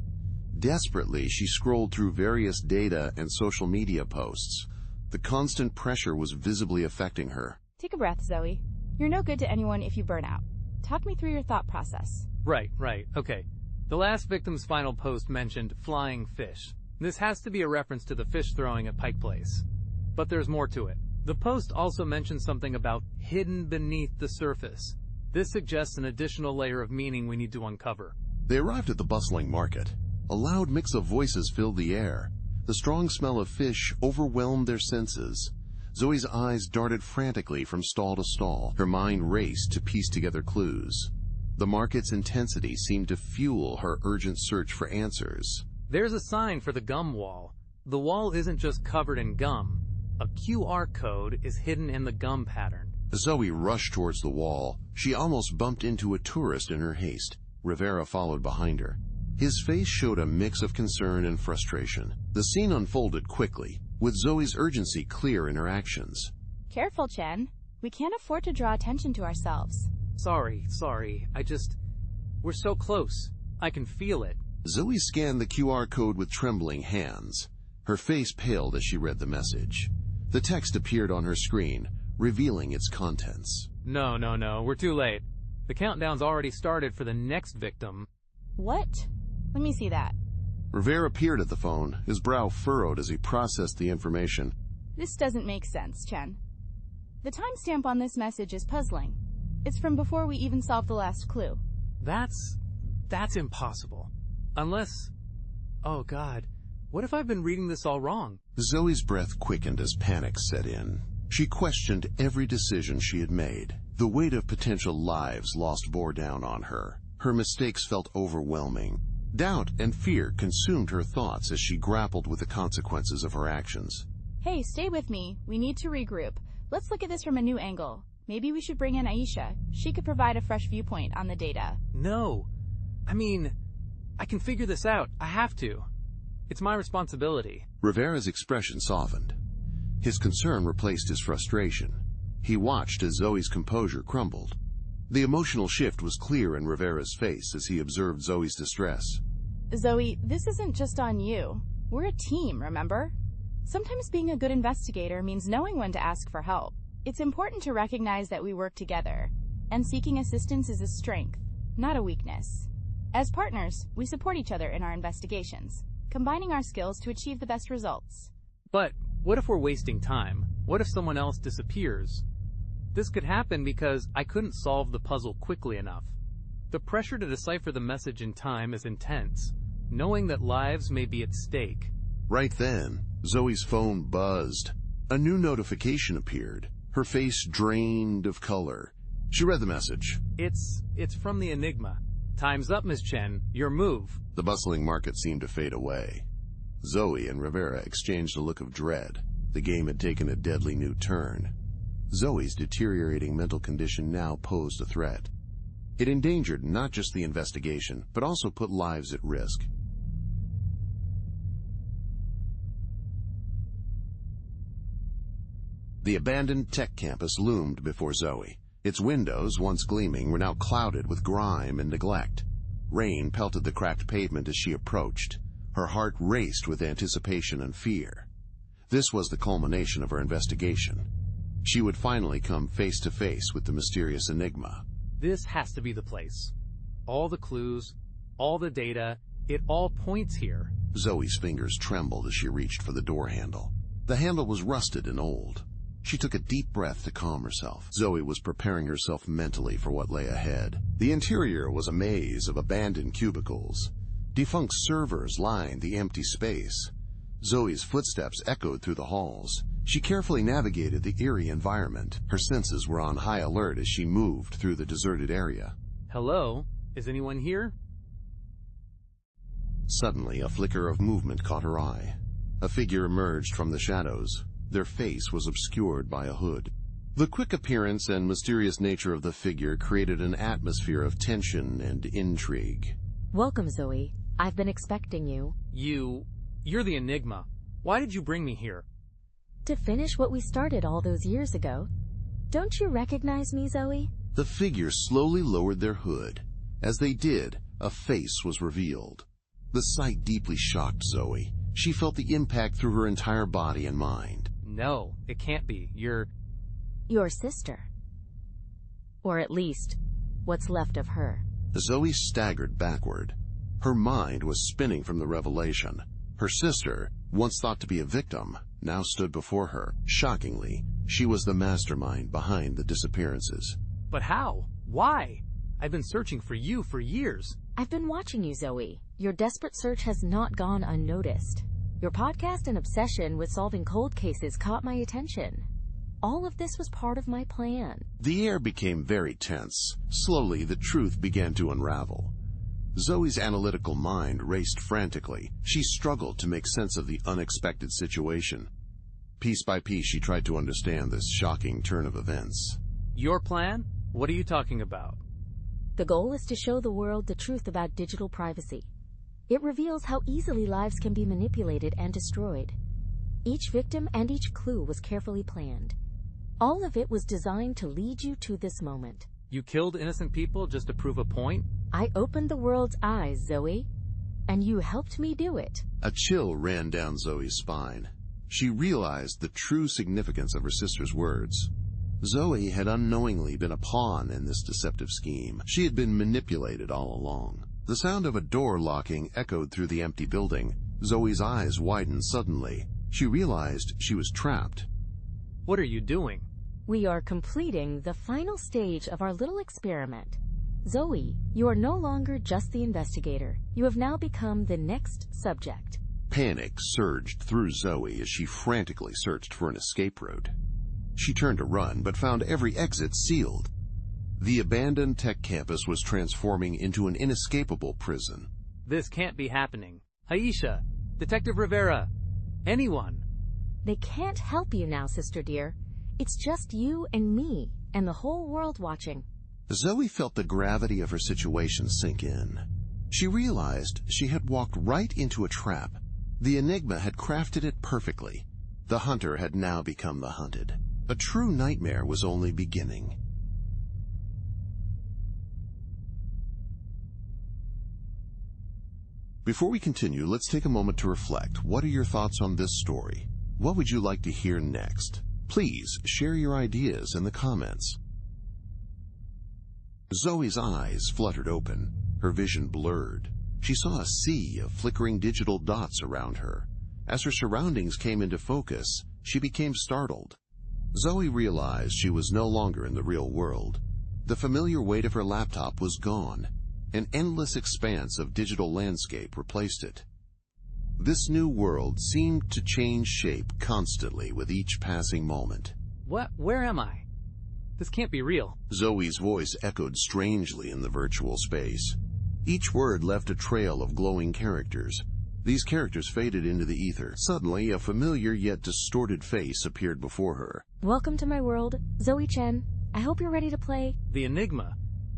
Desperately, she scrolled through various data and social media posts. The constant pressure was visibly affecting her. Take a breath, Zoe. You're no good to anyone if you burn out. Talk me through your thought process. Right, okay. The last victim's final post mentioned flying fish. This has to be a reference to the fish throwing at Pike Place. But there's more to it. The post also mentioned something about hidden beneath the surface. This suggests an additional layer of meaning we need to uncover. They arrived at the bustling market. A loud mix of voices filled the air. The strong smell of fish overwhelmed their senses. Zoe's eyes darted frantically from stall to stall. Her mind raced to piece together clues. The market's intensity seemed to fuel her urgent search for answers. There's a sign for the gum wall. The wall isn't just covered in gum. A QR code is hidden in the gum pattern. Zoe rushed towards the wall. She almost bumped into a tourist in her haste. Rivera followed behind her. His face showed a mix of concern and frustration. The scene unfolded quickly, with Zoe's urgency clear in her actions. Careful, Chen. We can't afford to draw attention to ourselves. Sorry. We're so close. I can feel it. Zoe scanned the QR code with trembling hands. Her face paled as she read the message. The text appeared on her screen, revealing its contents. No. We're too late. The countdown's already started for the next victim. What? Let me see that. Rivera peered at the phone, his brow furrowed as he processed the information. This doesn't make sense, Chen. The timestamp on this message is puzzling. It's from before we even solved the last clue. That's impossible. Unless... Oh, God. What if I've been reading this all wrong? Zoe's breath quickened as panic set in. She questioned every decision she had made. The weight of potential lives lost bore down on her. Her mistakes felt overwhelming. Doubt and fear consumed her thoughts as she grappled with the consequences of her actions. Hey, stay with me. We need to regroup. Let's look at this from a new angle. Maybe we should bring in Aisha. She could provide a fresh viewpoint on the data. No. I can figure this out. I have to. It's my responsibility. Rivera's expression softened. His concern replaced his frustration. He watched as Zoe's composure crumbled. The emotional shift was clear in Rivera's face as he observed Zoe's distress. Zoe, this isn't just on you. We're a team, remember? Sometimes being a good investigator means knowing when to ask for help. It's important to recognize that we work together, and seeking assistance is a strength, not a weakness. As partners, we support each other in our investigations, combining our skills to achieve the best results. But what if we're wasting time? What if someone else disappears? This could happen because I couldn't solve the puzzle quickly enough. The pressure to decipher the message in time is intense, knowing that lives may be at stake. Right then, Zoe's phone buzzed. A new notification appeared, her face drained of color. She read the message. It's from the Enigma. Time's up, Ms. Chen. Your move. The bustling market seemed to fade away. Zoe and Rivera exchanged a look of dread. The game had taken a deadly new turn. Zoe's deteriorating mental condition now posed a threat. It endangered not just the investigation, but also put lives at risk. The abandoned tech campus loomed before Zoe. Its windows, once gleaming, were now clouded with grime and neglect. Rain pelted the cracked pavement as she approached. Her heart raced with anticipation and fear. This was the culmination of her investigation. She would finally come face to face with the mysterious enigma. This has to be the place. All the clues, all the data, it all points here. Zoe's fingers trembled as she reached for the door handle. The handle was rusted and old. She took a deep breath to calm herself. Zoe was preparing herself mentally for what lay ahead. The interior was a maze of abandoned cubicles. Defunct servers lined the empty space. Zoe's footsteps echoed through the halls. She carefully navigated the eerie environment. Her senses were on high alert as she moved through the deserted area. Hello? Is anyone here? Suddenly, a flicker of movement caught her eye. A figure emerged from the shadows. Their face was obscured by a hood. The quick appearance and mysterious nature of the figure created an atmosphere of tension and intrigue. Welcome, Zoe. I've been expecting you. You're the Enigma. Why did you bring me here? To finish what we started all those years ago. Don't you recognize me, Zoe? The figure slowly lowered their hood. As they did, a face was revealed. The sight deeply shocked Zoe. She felt the impact through her entire body and mind. No, it can't be. You're Your sister. Or at least, what's left of her. Zoe staggered backward. Her mind was spinning from the revelation. Her sister, once thought to be a victim, now stood before her. Shockingly, she was the mastermind behind the disappearances. But how? Why? I've been searching for you for years. I've been watching you, Zoe. Your desperate search has not gone unnoticed. Your podcast and obsession with solving cold cases caught my attention. All of this was part of my plan. The air became very tense. Slowly, the truth began to unravel. Zoe's analytical mind raced frantically. She struggled to make sense of the unexpected situation. Piece by piece, she tried to understand this shocking turn of events. Your plan? What are you talking about? The goal is to show the world the truth about digital privacy. It reveals how easily lives can be manipulated and destroyed. Each victim and each clue was carefully planned. All of it was designed to lead you to this moment. You killed innocent people just to prove a point? I opened the world's eyes, Zoe, and you helped me do it. A chill ran down Zoe's spine. She realized the true significance of her sister's words. Zoe had unknowingly been a pawn in this deceptive scheme. She had been manipulated all along. The sound of a door locking echoed through the empty building. Zoe's eyes widened suddenly. She realized she was trapped. What are you doing? We are completing the final stage of our little experiment. Zoe, you are no longer just the investigator. You have now become the next subject. Panic surged through Zoe as she frantically searched for an escape route. She turned to run, but found every exit sealed. The abandoned tech campus was transforming into an inescapable prison. This can't be happening. Aisha, Detective Rivera, anyone. They can't help you now, sister dear. It's just you and me, and the whole world watching. Zoe felt the gravity of her situation sink in. She realized she had walked right into a trap. The Enigma had crafted it perfectly. The hunter had now become the hunted. A true nightmare was only beginning. Before we continue, let's take a moment to reflect. What are your thoughts on this story? What would you like to hear next? Please share your ideas in the comments. Zoe's eyes fluttered open, her vision blurred. She saw a sea of flickering digital dots around her. As her surroundings came into focus, she became startled. Zoe realized she was no longer in the real world. The familiar weight of her laptop was gone. An endless expanse of digital landscape replaced it. This new world seemed to change shape constantly with each passing moment. What? Where am I? This can't be real. Zoe's voice echoed strangely in the virtual space. Each word left a trail of glowing characters. These characters faded into the ether. Suddenly, a familiar yet distorted face appeared before her. Welcome to my world, Zoe Chen. I hope you're ready to play. The Enigma.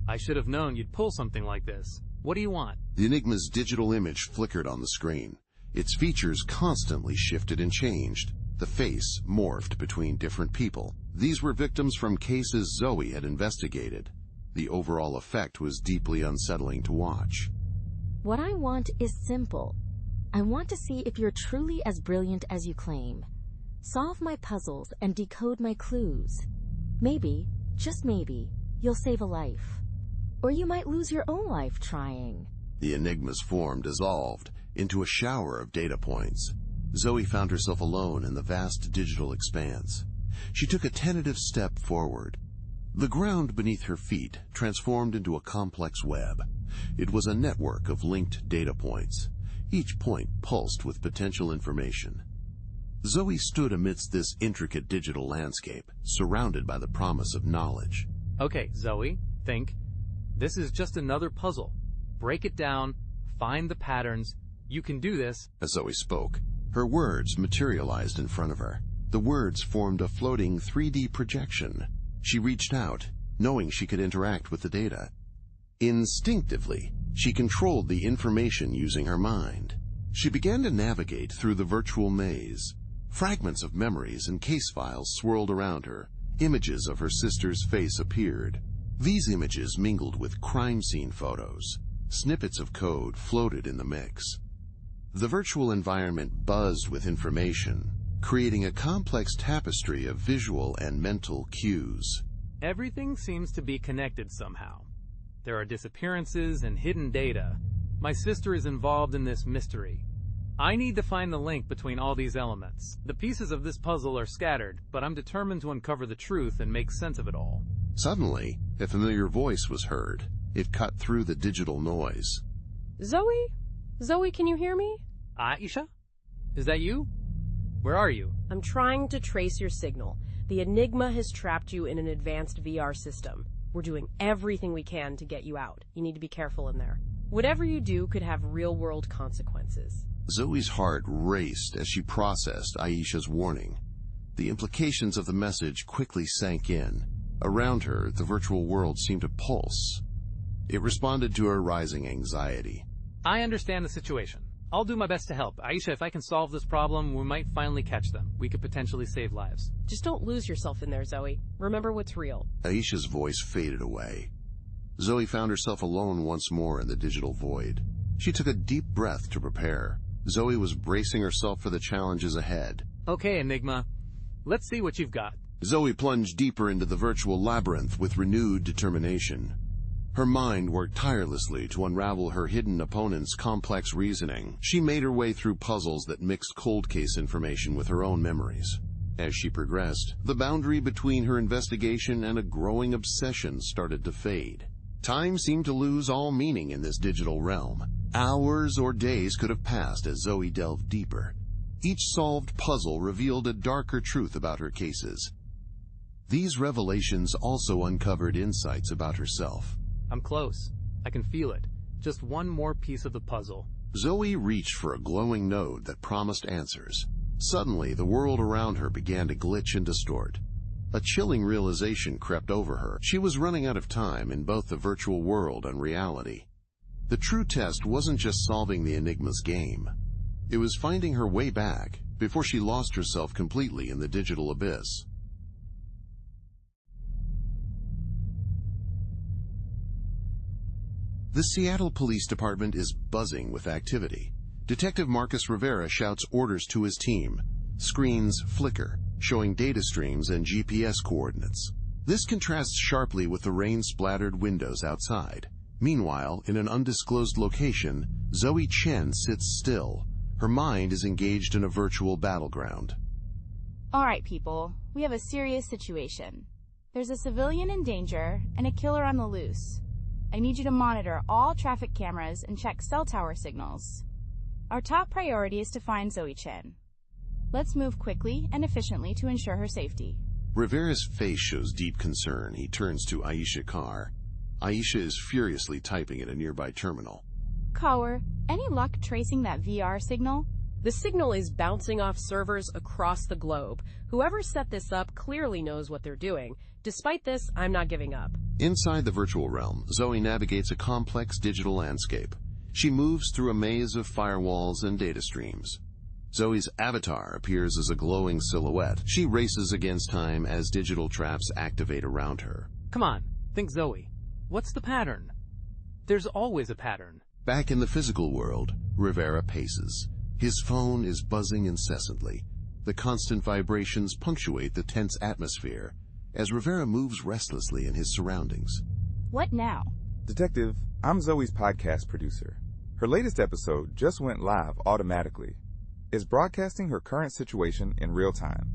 I should have known you'd pull something like this. What do you want? The Enigma's digital image flickered on the screen. Its features constantly shifted and changed. The face morphed between different people. These were victims from cases Zoe had investigated. The overall effect was deeply unsettling to watch. What I want is simple. I want to see if you're truly as brilliant as you claim. Solve my puzzles and decode my clues. Maybe, just maybe, you'll save a life. Or you might lose your own life trying. The Enigma's form dissolved into a shower of data points. Zoe found herself alone in the vast digital expanse. She took a tentative step forward. The ground beneath her feet transformed into a complex web. It was a network of linked data points. Each point pulsed with potential information. Zoe stood amidst this intricate digital landscape, surrounded by the promise of knowledge. Okay, Zoe, think. This is just another puzzle. Break it down, find the patterns. You can do this. As Zoe spoke, her words materialized in front of her. The words formed a floating 3D projection. She reached out, knowing she could interact with the data. Instinctively, she controlled the information using her mind. She began to navigate through the virtual maze. Fragments of memories and case files swirled around her. Images of her sister's face appeared. These images mingled with crime scene photos. Snippets of code floated in the mix. The virtual environment buzzed with information, creating a complex tapestry of visual and mental cues. Everything seems to be connected somehow. There are disappearances and hidden data. My sister is involved in this mystery. I need to find the link between all these elements. The pieces of this puzzle are scattered, but I'm determined to uncover the truth and make sense of it all. Suddenly, a familiar voice was heard. It cut through the digital noise. Zoe? Zoe, can you hear me? Aisha? Is that you? Where are you? I'm trying to trace your signal. The Enigma has trapped you in an advanced VR system. We're doing everything we can to get you out. You need to be careful in there. Whatever you do could have real-world consequences. Zoe's heart raced as she processed Aisha's warning. The implications of the message quickly sank in. Around her, the virtual world seemed to pulse. It responded to her rising anxiety. I understand the situation. I'll do my best to help. Aisha, if I can solve this problem, we might finally catch them. We could potentially save lives. Just don't lose yourself in there, Zoe. Remember what's real. Aisha's voice faded away. Zoe found herself alone once more in the digital void. She took a deep breath to prepare. Zoe was bracing herself for the challenges ahead. Okay, Enigma. Let's see what you've got. Zoe plunged deeper into the virtual labyrinth with renewed determination. Her mind worked tirelessly to unravel her hidden opponent's complex reasoning. She made her way through puzzles that mixed cold case information with her own memories. As she progressed, the boundary between her investigation and a growing obsession started to fade. Time seemed to lose all meaning in this digital realm. Hours or days could have passed as Zoe delved deeper. Each solved puzzle revealed a darker truth about her cases. These revelations also uncovered insights about herself. I'm close. I can feel it. Just one more piece of the puzzle. Zoe reached for a glowing node that promised answers. Suddenly, the world around her began to glitch and distort. A chilling realization crept over her. She was running out of time in both the virtual world and reality. The true test wasn't just solving the Enigma's game. It was finding her way back before she lost herself completely in the digital abyss. The Seattle Police Department is buzzing with activity. Detective Marcus Rivera shouts orders to his team. Screens flicker, showing data streams and GPS coordinates. This contrasts sharply with the rain-splattered windows outside. Meanwhile, in an undisclosed location, Zoe Chen sits still. Her mind is engaged in a virtual battleground. All right, people. We have a serious situation. There's a civilian in danger and a killer on the loose. I need you to monitor all traffic cameras and check cell tower signals. Our top priority is to find Zoe Chen. Let's move quickly and efficiently to ensure her safety. Rivera's face shows deep concern. He turns to Aisha Carr. Aisha is furiously typing at a nearby terminal. Kaur, any luck tracing that VR signal? The signal is bouncing off servers across the globe. Whoever set this up clearly knows what they're doing. Despite this, I'm not giving up. Inside the virtual realm, Zoe navigates a complex digital landscape. She moves through a maze of firewalls and data streams. Zoe's avatar appears as a glowing silhouette. She races against time as digital traps activate around her. Come on, think Zoe. What's the pattern? There's always a pattern. Back in the physical world, Rivera paces. His phone is buzzing incessantly. The constant vibrations punctuate the tense atmosphere as Rivera moves restlessly in his surroundings. What now? Detective, I'm Zoe's podcast producer. Her latest episode just went live automatically. Is broadcasting her current situation in real time.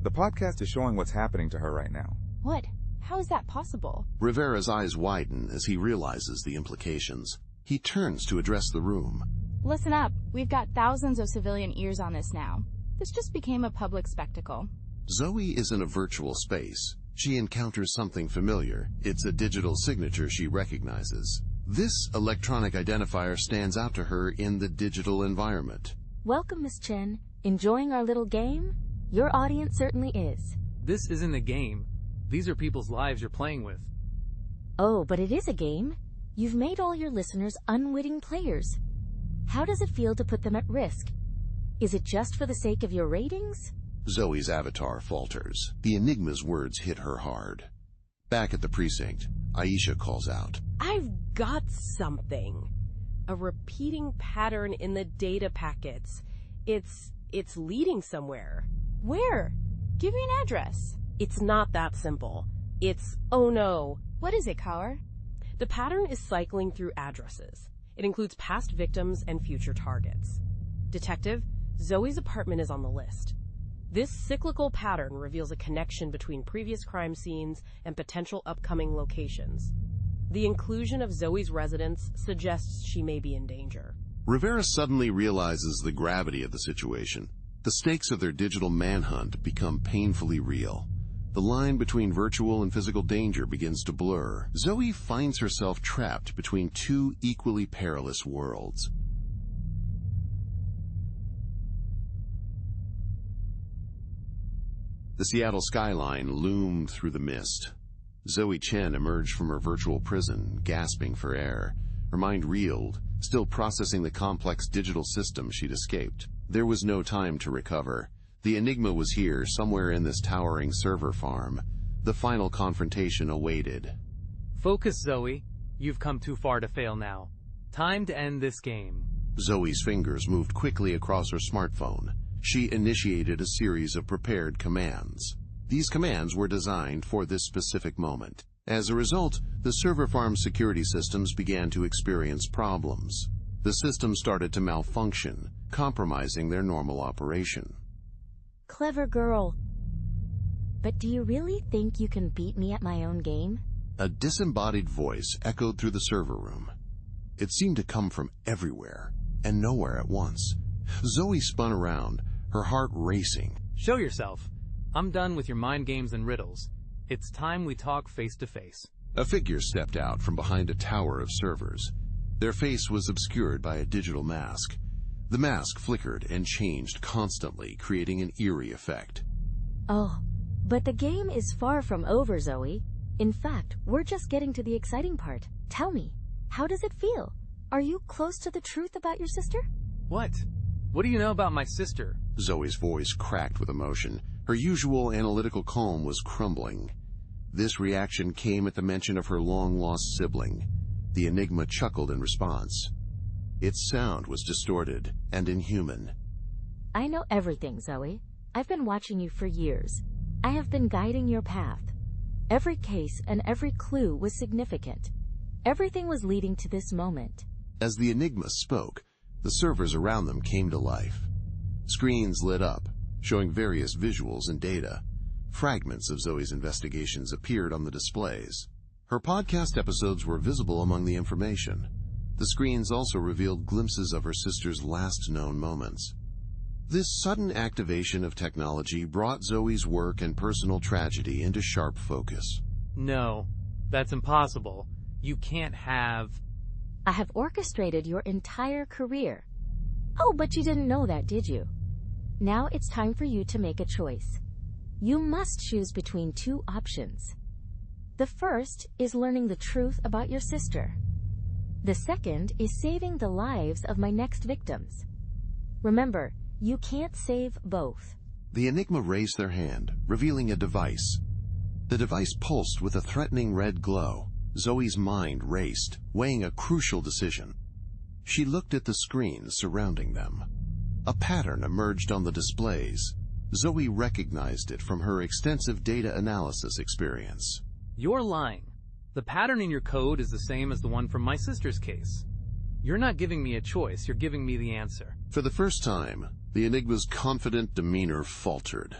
The podcast is showing what's happening to her right now. What? How is that possible? Rivera's eyes widen as he realizes the implications. He turns to address the room. Listen up. We've got thousands of civilian ears on this now. This just became a public spectacle. Zoe is in a virtual space. She encounters something familiar. It's a digital signature she recognizes. This electronic identifier stands out to her in the digital environment. Welcome, Miss Chen. Enjoying our little game? Your audience certainly is. This isn't a game. These are people's lives you're playing with. Oh, but it is a game. You've made all your listeners unwitting players. How does it feel to put them at risk? Is it just for the sake of your ratings? Zoe's avatar falters. The Enigma's words hit her hard. Back at the precinct, Aisha calls out. I've got something. A repeating pattern in the data packets. It's leading somewhere. Where? Give me an address. It's not that simple. Oh no. What is it, Kaur? The pattern is cycling through addresses. It includes past victims and future targets. Detective, Zoe's apartment is on the list. This cyclical pattern reveals a connection between previous crime scenes and potential upcoming locations. The inclusion of Zoe's residence suggests she may be in danger. Rivera suddenly realizes the gravity of the situation. The stakes of their digital manhunt become painfully real. The line between virtual and physical danger begins to blur. Zoe finds herself trapped between two equally perilous worlds. The Seattle skyline loomed through the mist. Zoe Chen emerged from her virtual prison, gasping for air. Her mind reeled, still processing the complex digital system she'd escaped. There was no time to recover. The Enigma was here, somewhere in this towering server farm. The final confrontation awaited. Focus, Zoe. You've come too far to fail now. Time to end this game. Zoe's fingers moved quickly across her smartphone. She initiated a series of prepared commands. These commands were designed for this specific moment. As a result, the server farm's security systems began to experience problems. The system started to malfunction, compromising their normal operation. Clever girl. But do you really think you can beat me at my own game? A disembodied voice echoed through the server room. It seemed to come from everywhere, and nowhere at once. Zoe spun around, her heart racing. Show yourself. I'm done with your mind games and riddles. It's time we talk face to face. A figure stepped out from behind a tower of servers. Their face was obscured by a digital mask. The mask flickered and changed constantly, creating an eerie effect. Oh, but the game is far from over, Zoe. In fact, we're just getting to the exciting part. Tell me, how does it feel? Are you close to the truth about your sister? What? What do you know about my sister? Zoe's voice cracked with emotion. Her usual analytical calm was crumbling. This reaction came at the mention of her long-lost sibling. The Enigma chuckled in response. Its sound was distorted and inhuman. I know everything, Zoe. I've been watching you for years. I have been guiding your path. Every case and every clue was significant. Everything was leading to this moment. As the Enigma spoke, the servers around them came to life. Screens lit up, showing various visuals and data. Fragments of Zoe's investigations appeared on the displays. Her podcast episodes were visible among the information. The screens also revealed glimpses of her sister's last known moments. This sudden activation of technology brought Zoe's work and personal tragedy into sharp focus. No, that's impossible. You can't have... I have orchestrated your entire career. Oh, but you didn't know that, did you? Now it's time for you to make a choice. You must choose between two options. The first is learning the truth about your sister. The second is saving the lives of my next victims. Remember, you can't save both. The Enigma raised their hand, revealing a device. The device pulsed with a threatening red glow. Zoe's mind raced, weighing a crucial decision. She looked at the screens surrounding them. A pattern emerged on the displays. Zoe recognized it from her extensive data analysis experience. You're lying. The pattern in your code is the same as the one from my sister's case. You're not giving me a choice, you're giving me the answer. For the first time, the Enigma's confident demeanor faltered.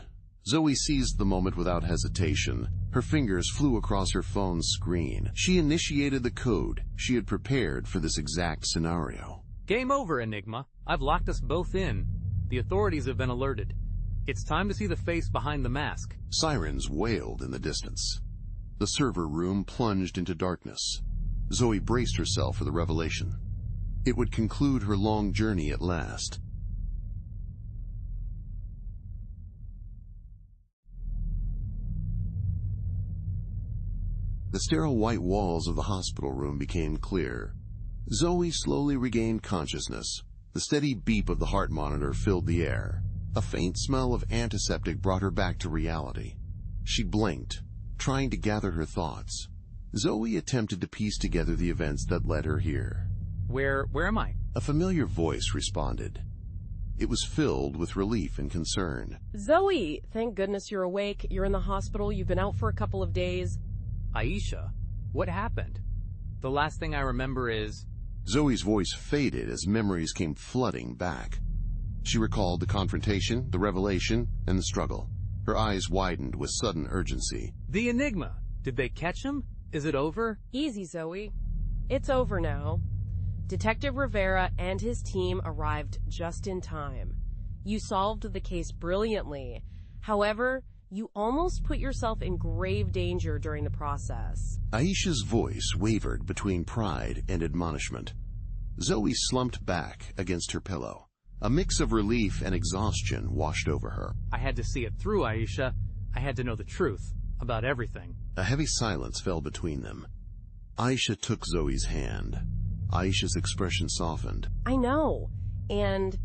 Zoe seized the moment without hesitation. Her fingers flew across her phone's screen. She initiated the code she had prepared for this exact scenario. Game over, Enigma. I've locked us both in. The authorities have been alerted. It's time to see the face behind the mask. Sirens wailed in the distance. The server room plunged into darkness. Zoe braced herself for the revelation. It would conclude her long journey at last. The sterile white walls of the hospital room became clear. Zoe slowly regained consciousness. The steady beep of the heart monitor filled the air. A faint smell of antiseptic brought her back to reality. She blinked, trying to gather her thoughts. Zoe attempted to piece together the events that led her here. Where am I? A familiar voice responded. It was filled with relief and concern. Zoe, thank goodness you're awake. You're in the hospital. You've been out for a couple of days. Aisha, what happened? The last thing I remember is... Zoe's voice faded as memories came flooding back. She recalled the confrontation, the revelation, and the struggle. Her eyes widened with sudden urgency. The Enigma. Did they catch him? Is it over? Easy, Zoe. It's over now. Detective Rivera and his team arrived just in time. You solved the case brilliantly. However, you almost put yourself in grave danger during the process. Aisha's voice wavered between pride and admonishment. Zoe slumped back against her pillow. A mix of relief and exhaustion washed over her. I had to see it through, Aisha. I had to know the truth about everything. A heavy silence fell between them. Aisha took Zoe's hand. Aisha's expression softened. I know. And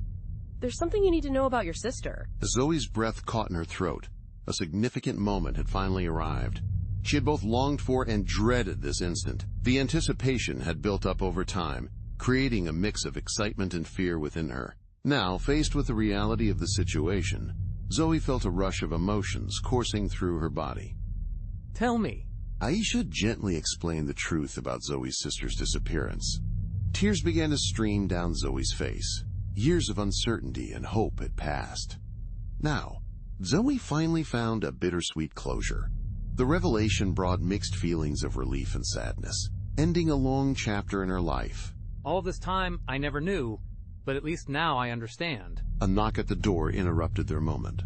there's something you need to know about your sister. Zoe's breath caught in her throat. A significant moment had finally arrived. She had both longed for and dreaded this instant. The anticipation had built up over time, creating a mix of excitement and fear within her. Now, faced with the reality of the situation, Zoe felt a rush of emotions coursing through her body. Tell me. Aisha gently explained the truth about Zoe's sister's disappearance. Tears began to stream down Zoe's face. Years of uncertainty and hope had passed. Now, Zoe finally found a bittersweet closure. The revelation brought mixed feelings of relief and sadness, ending a long chapter in her life. All this time, I never knew, but at least now I understand. A knock at the door interrupted their moment.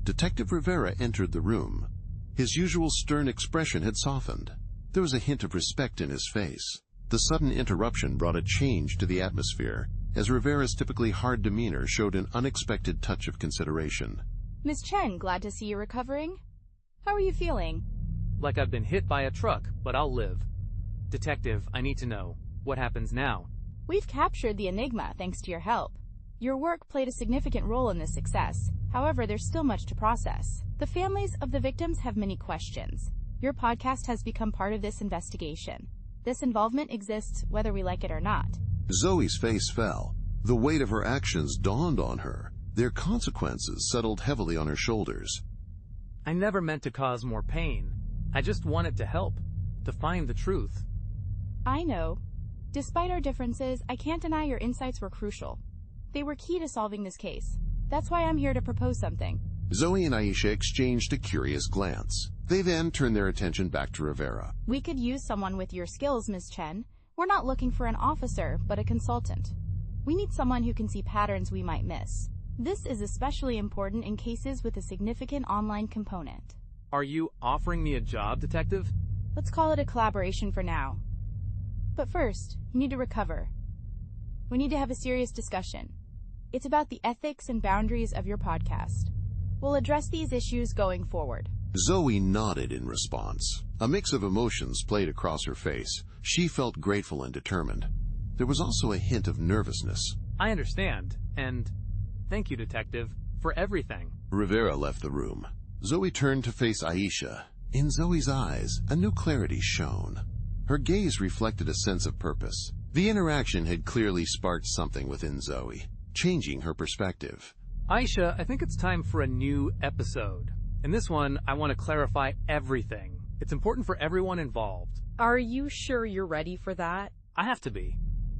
Detective Rivera entered the room. His usual stern expression had softened. There was a hint of respect in his face. The sudden interruption brought a change to the atmosphere, as Rivera's typically hard demeanor showed an unexpected touch of consideration. Ms. Chen, glad to see you recovering. How are you feeling? Like I've been hit by a truck, but I'll live. Detective, I need to know. What happens now? We've captured the Enigma thanks to your help. Your work played a significant role in this success. However, there's still much to process. The families of the victims have many questions. Your podcast has become part of this investigation. This involvement exists whether we like it or not. Zoe's face fell. The weight of her actions dawned on her. Their consequences settled heavily on her shoulders. I never meant to cause more pain. I just wanted to help, to find the truth. I know. Despite our differences, I can't deny your insights were crucial. They were key to solving this case. That's why I'm here to propose something. Zoe and Aisha exchanged a curious glance. They then turned their attention back to Rivera. We could use someone with your skills, Ms. Chen. We're not looking for an officer, but a consultant. We need someone who can see patterns we might miss. This is especially important in cases with a significant online component. Are you offering me a job, Detective? Let's call it a collaboration for now. But first, you need to recover. We need to have a serious discussion. It's about the ethics and boundaries of your podcast. We'll address these issues going forward. Zoe nodded in response. A mix of emotions played across her face. She felt grateful and determined. There was also a hint of nervousness. I understand, and thank you, Detective, for everything. Rivera left the room. Zoe turned to face Aisha. In Zoe's eyes, a new clarity shone. Her gaze reflected a sense of purpose. The interaction had clearly sparked something within Zoe, changing her perspective. Aisha, I think it's time for a new episode. In this one, I want to clarify everything. It's important for everyone involved. Are you sure you're ready for that? I have to be.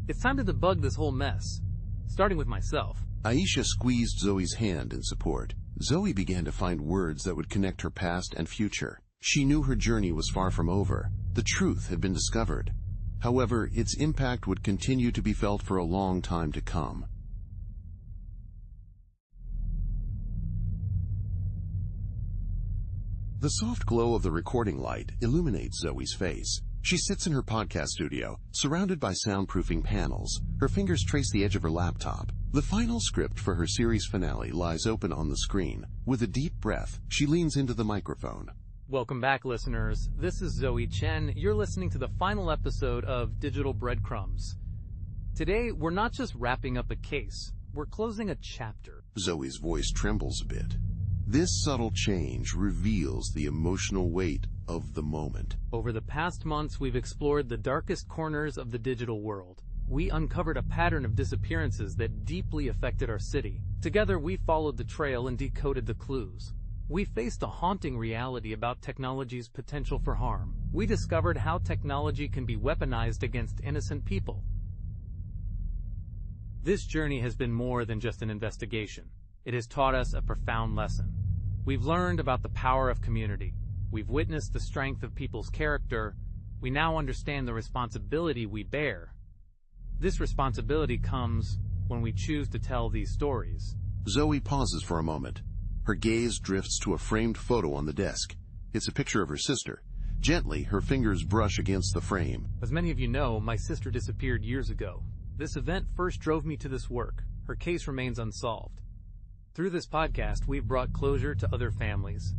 It's time to debug this whole mess, starting with myself. Aisha squeezed Zoe's hand in support. Zoe began to find words that would connect her past and future. She knew her journey was far from over. The truth had been discovered. However, its impact would continue to be felt for a long time to come. The soft glow of the recording light illuminates Zoe's face. She sits in her podcast studio, surrounded by soundproofing panels. Her fingers trace the edge of her laptop. The final script for her series finale lies open on the screen. With a deep breath, she leans into the microphone. Welcome back, listeners. This is Zoe Chen. You're listening to the final episode of Digital Breadcrumbs. Today, we're not just wrapping up a case, we're closing a chapter. Zoe's voice trembles a bit. This subtle change reveals the emotional weight of the moment. Over the past months, we've explored the darkest corners of the digital world. We uncovered a pattern of disappearances that deeply affected our city. Together, we followed the trail and decoded the clues. We faced a haunting reality about technology's potential for harm. We discovered how technology can be weaponized against innocent people. This journey has been more than just an investigation. It has taught us a profound lesson. We've learned about the power of community. We've witnessed the strength of people's character. We now understand the responsibility we bear. This responsibility comes when we choose to tell these stories. Zoe pauses for a moment. Her gaze drifts to a framed photo on the desk. It's a picture of her sister. Gently, her fingers brush against the frame. As many of you know, my sister disappeared years ago. This event first drove me to this work. Her case remains unsolved. Through this podcast, we've brought closure to other families.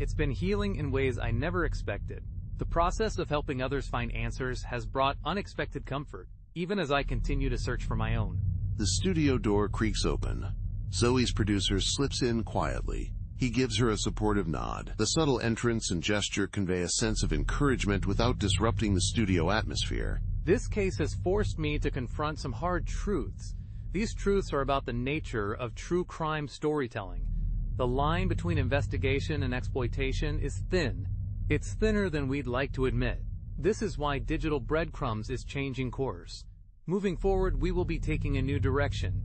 It's been healing in ways I never expected. The process of helping others find answers has brought unexpected comfort, even as I continue to search for my own. The studio door creaks open. Zoe's producer slips in quietly. He gives her a supportive nod. The subtle entrance and gesture convey a sense of encouragement without disrupting the studio atmosphere. This case has forced me to confront some hard truths. These truths are about the nature of true crime storytelling. The line between investigation and exploitation is thin. It's thinner than we'd like to admit. This is why Digital Breadcrumbs is changing course. Moving forward, we will be taking a new direction.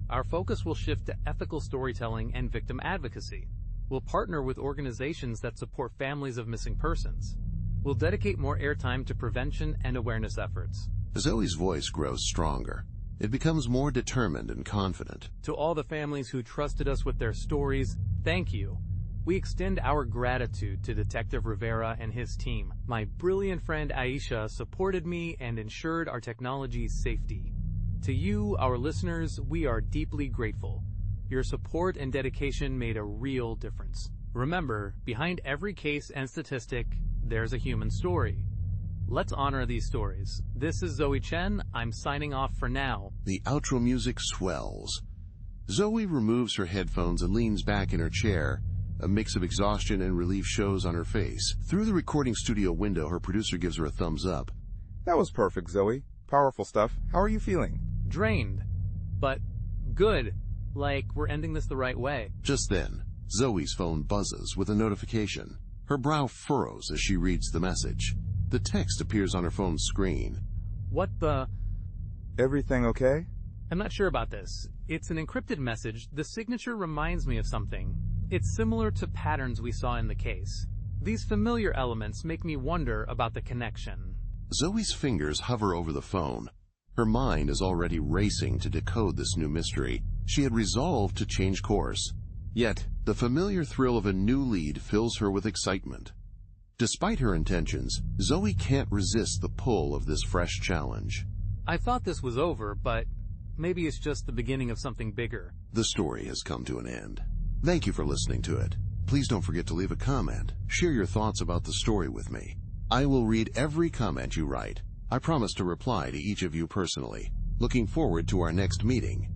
Our focus will shift to ethical storytelling and victim advocacy. We'll partner with organizations that support families of missing persons. We'll dedicate more airtime to prevention and awareness efforts. Zoe's voice grows stronger. It becomes more determined and confident. To all the families who trusted us with their stories, thank you. We extend our gratitude to Detective Rivera and his team. My brilliant friend Aisha supported me and ensured our technology's safety. To you, our listeners, we are deeply grateful. Your support and dedication made a real difference. Remember, behind every case and statistic, there's a human story. Let's honor these stories. This is Zoe Chen. I'm signing off for now. The outro music swells. Zoe removes her headphones and leans back in her chair. A mix of exhaustion and relief shows on her face. Through the recording studio window, her producer gives her a thumbs up. That was perfect, Zoe. Powerful stuff. How are you feeling? Drained, but good. Like we're ending this the right way. Just then, Zoe's phone buzzes with a notification. Her brow furrows as she reads the message. The text appears on her phone's screen. What the? Everything okay? I'm not sure about this. It's an encrypted message. The signature reminds me of something. It's similar to patterns we saw in the case. These familiar elements make me wonder about the connection. Zoe's fingers hover over the phone. Her mind is already racing to decode this new mystery. She had resolved to change course. Yet, the familiar thrill of a new lead fills her with excitement. Despite her intentions, Zoe can't resist the pull of this fresh challenge. I thought this was over, but maybe it's just the beginning of something bigger. The story has come to an end. Thank you for listening to it. Please don't forget to leave a comment. Share your thoughts about the story with me. I will read every comment you write. I promise to reply to each of you personally. Looking forward to our next meeting.